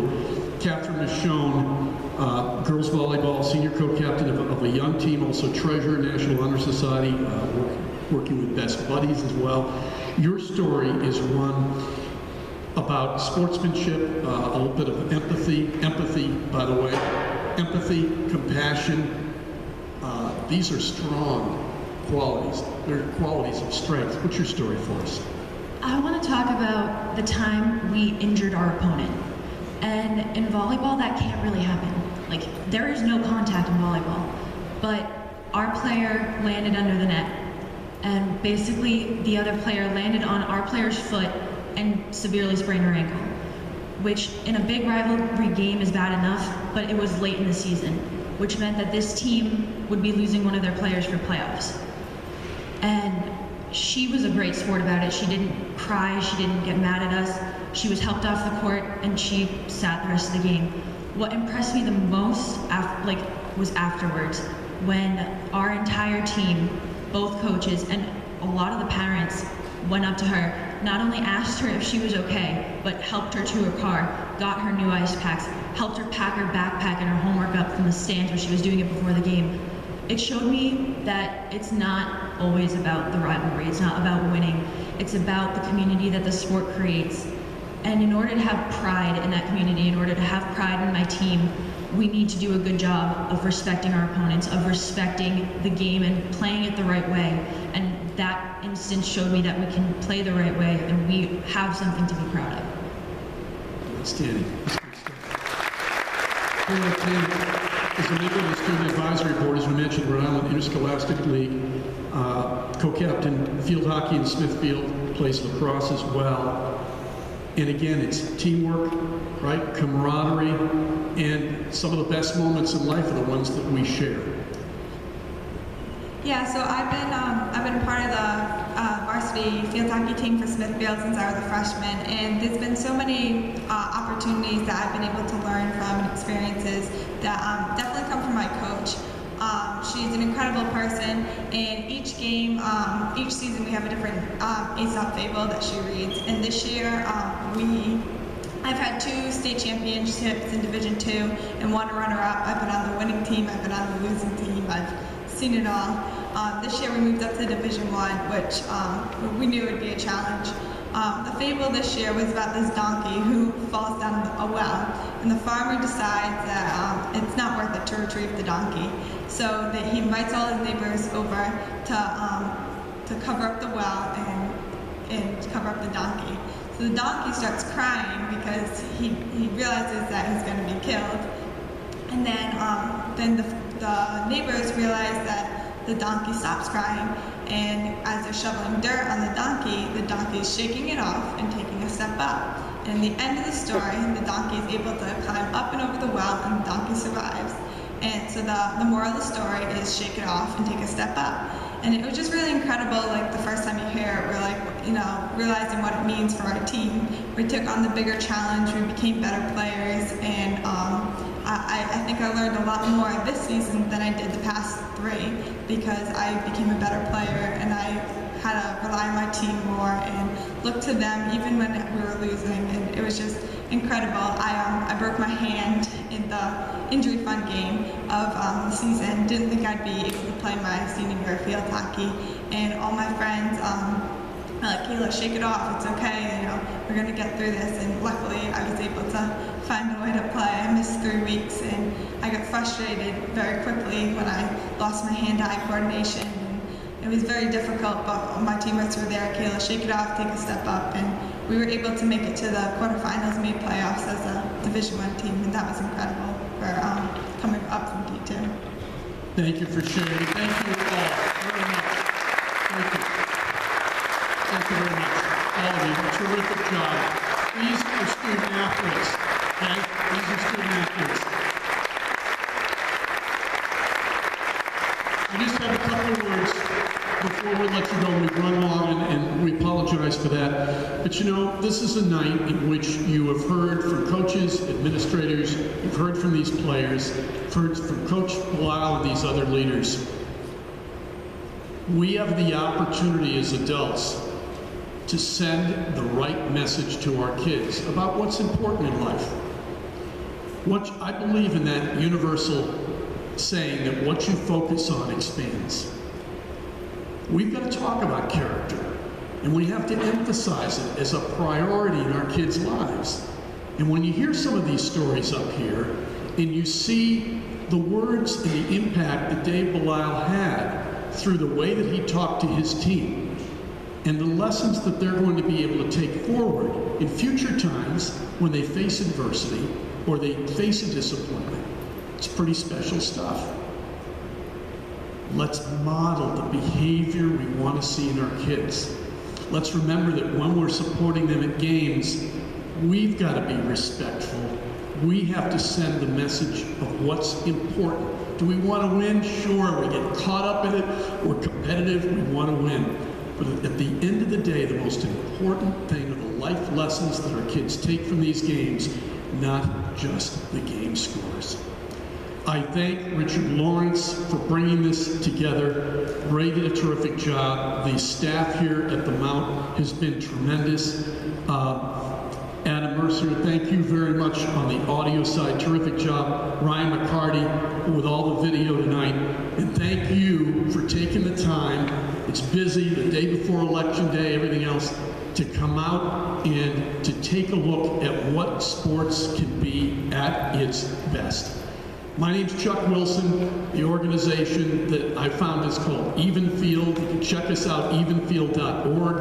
Catherine has shown girls volleyball, senior co-captain of a young team, also treasurer, National Honor Society, working with Best Buddies as well. Your story is one about sportsmanship, a little bit of empathy, by the way, empathy, compassion. These are strong qualities. They're qualities of strength. What's your story for us? I want to talk about the time we injured our opponent. And in volleyball, that can't really happen. Like, there is no contact in volleyball. But our player landed under the net. And basically, the other player landed on our player's foot and severely sprained her ankle. Which, in a big rivalry game, is bad enough, but it was late in the season. Which meant that this team would be losing one of their players for playoffs. And she was a great sport about it. She didn't cry, she didn't get mad at us. She was helped off the court and she sat the rest of the game. What impressed me the most was afterwards, when our entire team, both coaches and a lot of the parents went up to her, not only asked her if she was okay, but helped her to her car, got her new ice packs, helped her pack her backpack and her homework up from the stands where she was doing it before the game. It showed me that it's not always about the rivalry, it's not about winning, it's about the community that the sport creates. And in order to have pride in that community, in order to have pride in my team, we need to do a good job of respecting our opponents, of respecting the game and playing it the right way. And that instance showed me that we can play the right way and we have something to be proud of. Outstanding. As a member of the Student Advisory Board, as we mentioned, Rhode Island Interscholastic League, co-captain field hockey in Smithfield, plays lacrosse as well. And again, it's teamwork, right? Camaraderie, and some of the best moments in life are the ones that we share. Yeah, so I've been a part of the varsity field hockey team for Smithfield since I was a freshman, and there's been so many opportunities that I've been able to learn from and experiences that definitely come from my coach. She's an incredible person, and each game, each season we have a different Aesop fable that she reads, and this year I've had 2 state championships in Division II and 1 runner-up. I've been on the winning team, I've been on the losing team, I've seen it all. This year we moved up to Division I, which we knew would be a challenge. The fable this year was about this donkey who falls down a well, and the farmer decides that it's not worth it to retrieve the donkey. So that he invites all his neighbors over to cover up the well and cover up the donkey. So the donkey starts crying because he realizes that he's going to be killed. And then the neighbors realize that the donkey stops crying, and as they're shoveling dirt on the donkey is shaking it off and taking a step up. And the end of the story, the donkey is able to climb up and over the well, and the donkey survives. And so the moral of the story is shake it off and take a step up. And it was just really incredible, like the first time you hear it, we're like, realizing what it means for our team. We took on the bigger challenge, we became better players, and I think I learned a lot more this season than I did the past 3 because I became a better player and I had to rely on my team more and look to them even when we were losing, and it was just incredible. I broke my hand in the injury fund game of the season. Didn't think I'd be able to play my senior year of field hockey, and all my friends like, Kayla, shake it off, it's okay, we're gonna get through this, and luckily I was able to find a way to play. I missed 3 weeks and I got frustrated very quickly when I lost my hand-eye coordination. It was very difficult, but my teammates were there. Kayla, shake it off, take a step up, and we were able to make it to the quarterfinals, made playoffs as a Division I team, and that was incredible for coming up from D2. Thank you for sharing. Thank you all very much. Thank you. Thank you very much, all of you. Terrific job. These are student athletes, okay? These are student athletes. I just have a couple of words before we let you go. We've run long, and we apologize for that. But this is a night in which you have heard from coaches, administrators, you've heard from these players, you've heard from Coach Belisle and these other leaders. We have the opportunity as adults to send the right message to our kids about what's important in life. I believe in that universal saying that what you focus on expands. We've got to talk about character, and we have to emphasize it as a priority in our kids' lives. And when you hear some of these stories up here, and you see the words and the impact that Dave Belisle had through the way that he talked to his team, and the lessons that they're going to be able to take forward in future times when they face adversity or they face a disappointment, it's pretty special stuff. Let's model the behavior we want to see in our kids. Let's remember that when we're supporting them at games, we've got to be respectful. We have to send the message of what's important. Do we want to win? Sure. We get caught up in it. We're competitive. We want to win. But at the end of the day, the most important thing are the life lessons that our kids take from these games, not just the game scores. I thank Richard Lawrence for bringing this together. Ray did a terrific job. The staff here at the Mount has been tremendous. Adam Mercer, thank you very much on the audio side. Terrific job. Ryan McCarty with all the video tonight. And thank you for taking the time. It's busy, the day before Election Day, everything else, to come out and to take a look at what sports can be at its best. My name's Chuck Wilson. The organization that I found is called Evenfield. You can check us out, evenfield.org.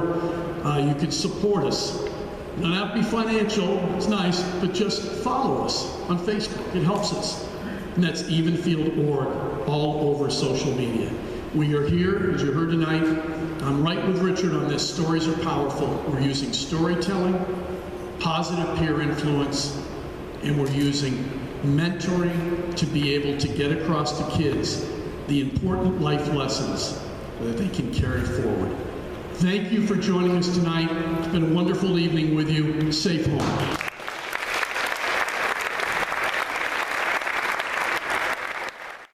You can support us. It doesn't have to be financial, it's nice, but just follow us on Facebook. It helps us. And that's Evenfield.org, all over social media. We are here, as you heard tonight. I'm right with Richard on this. Stories are powerful. We're using storytelling, positive peer influence, and we're using mentoring to be able to get across to kids the important life lessons that they can carry forward. Thank you for joining us tonight. It's been a wonderful evening with you. Safe home.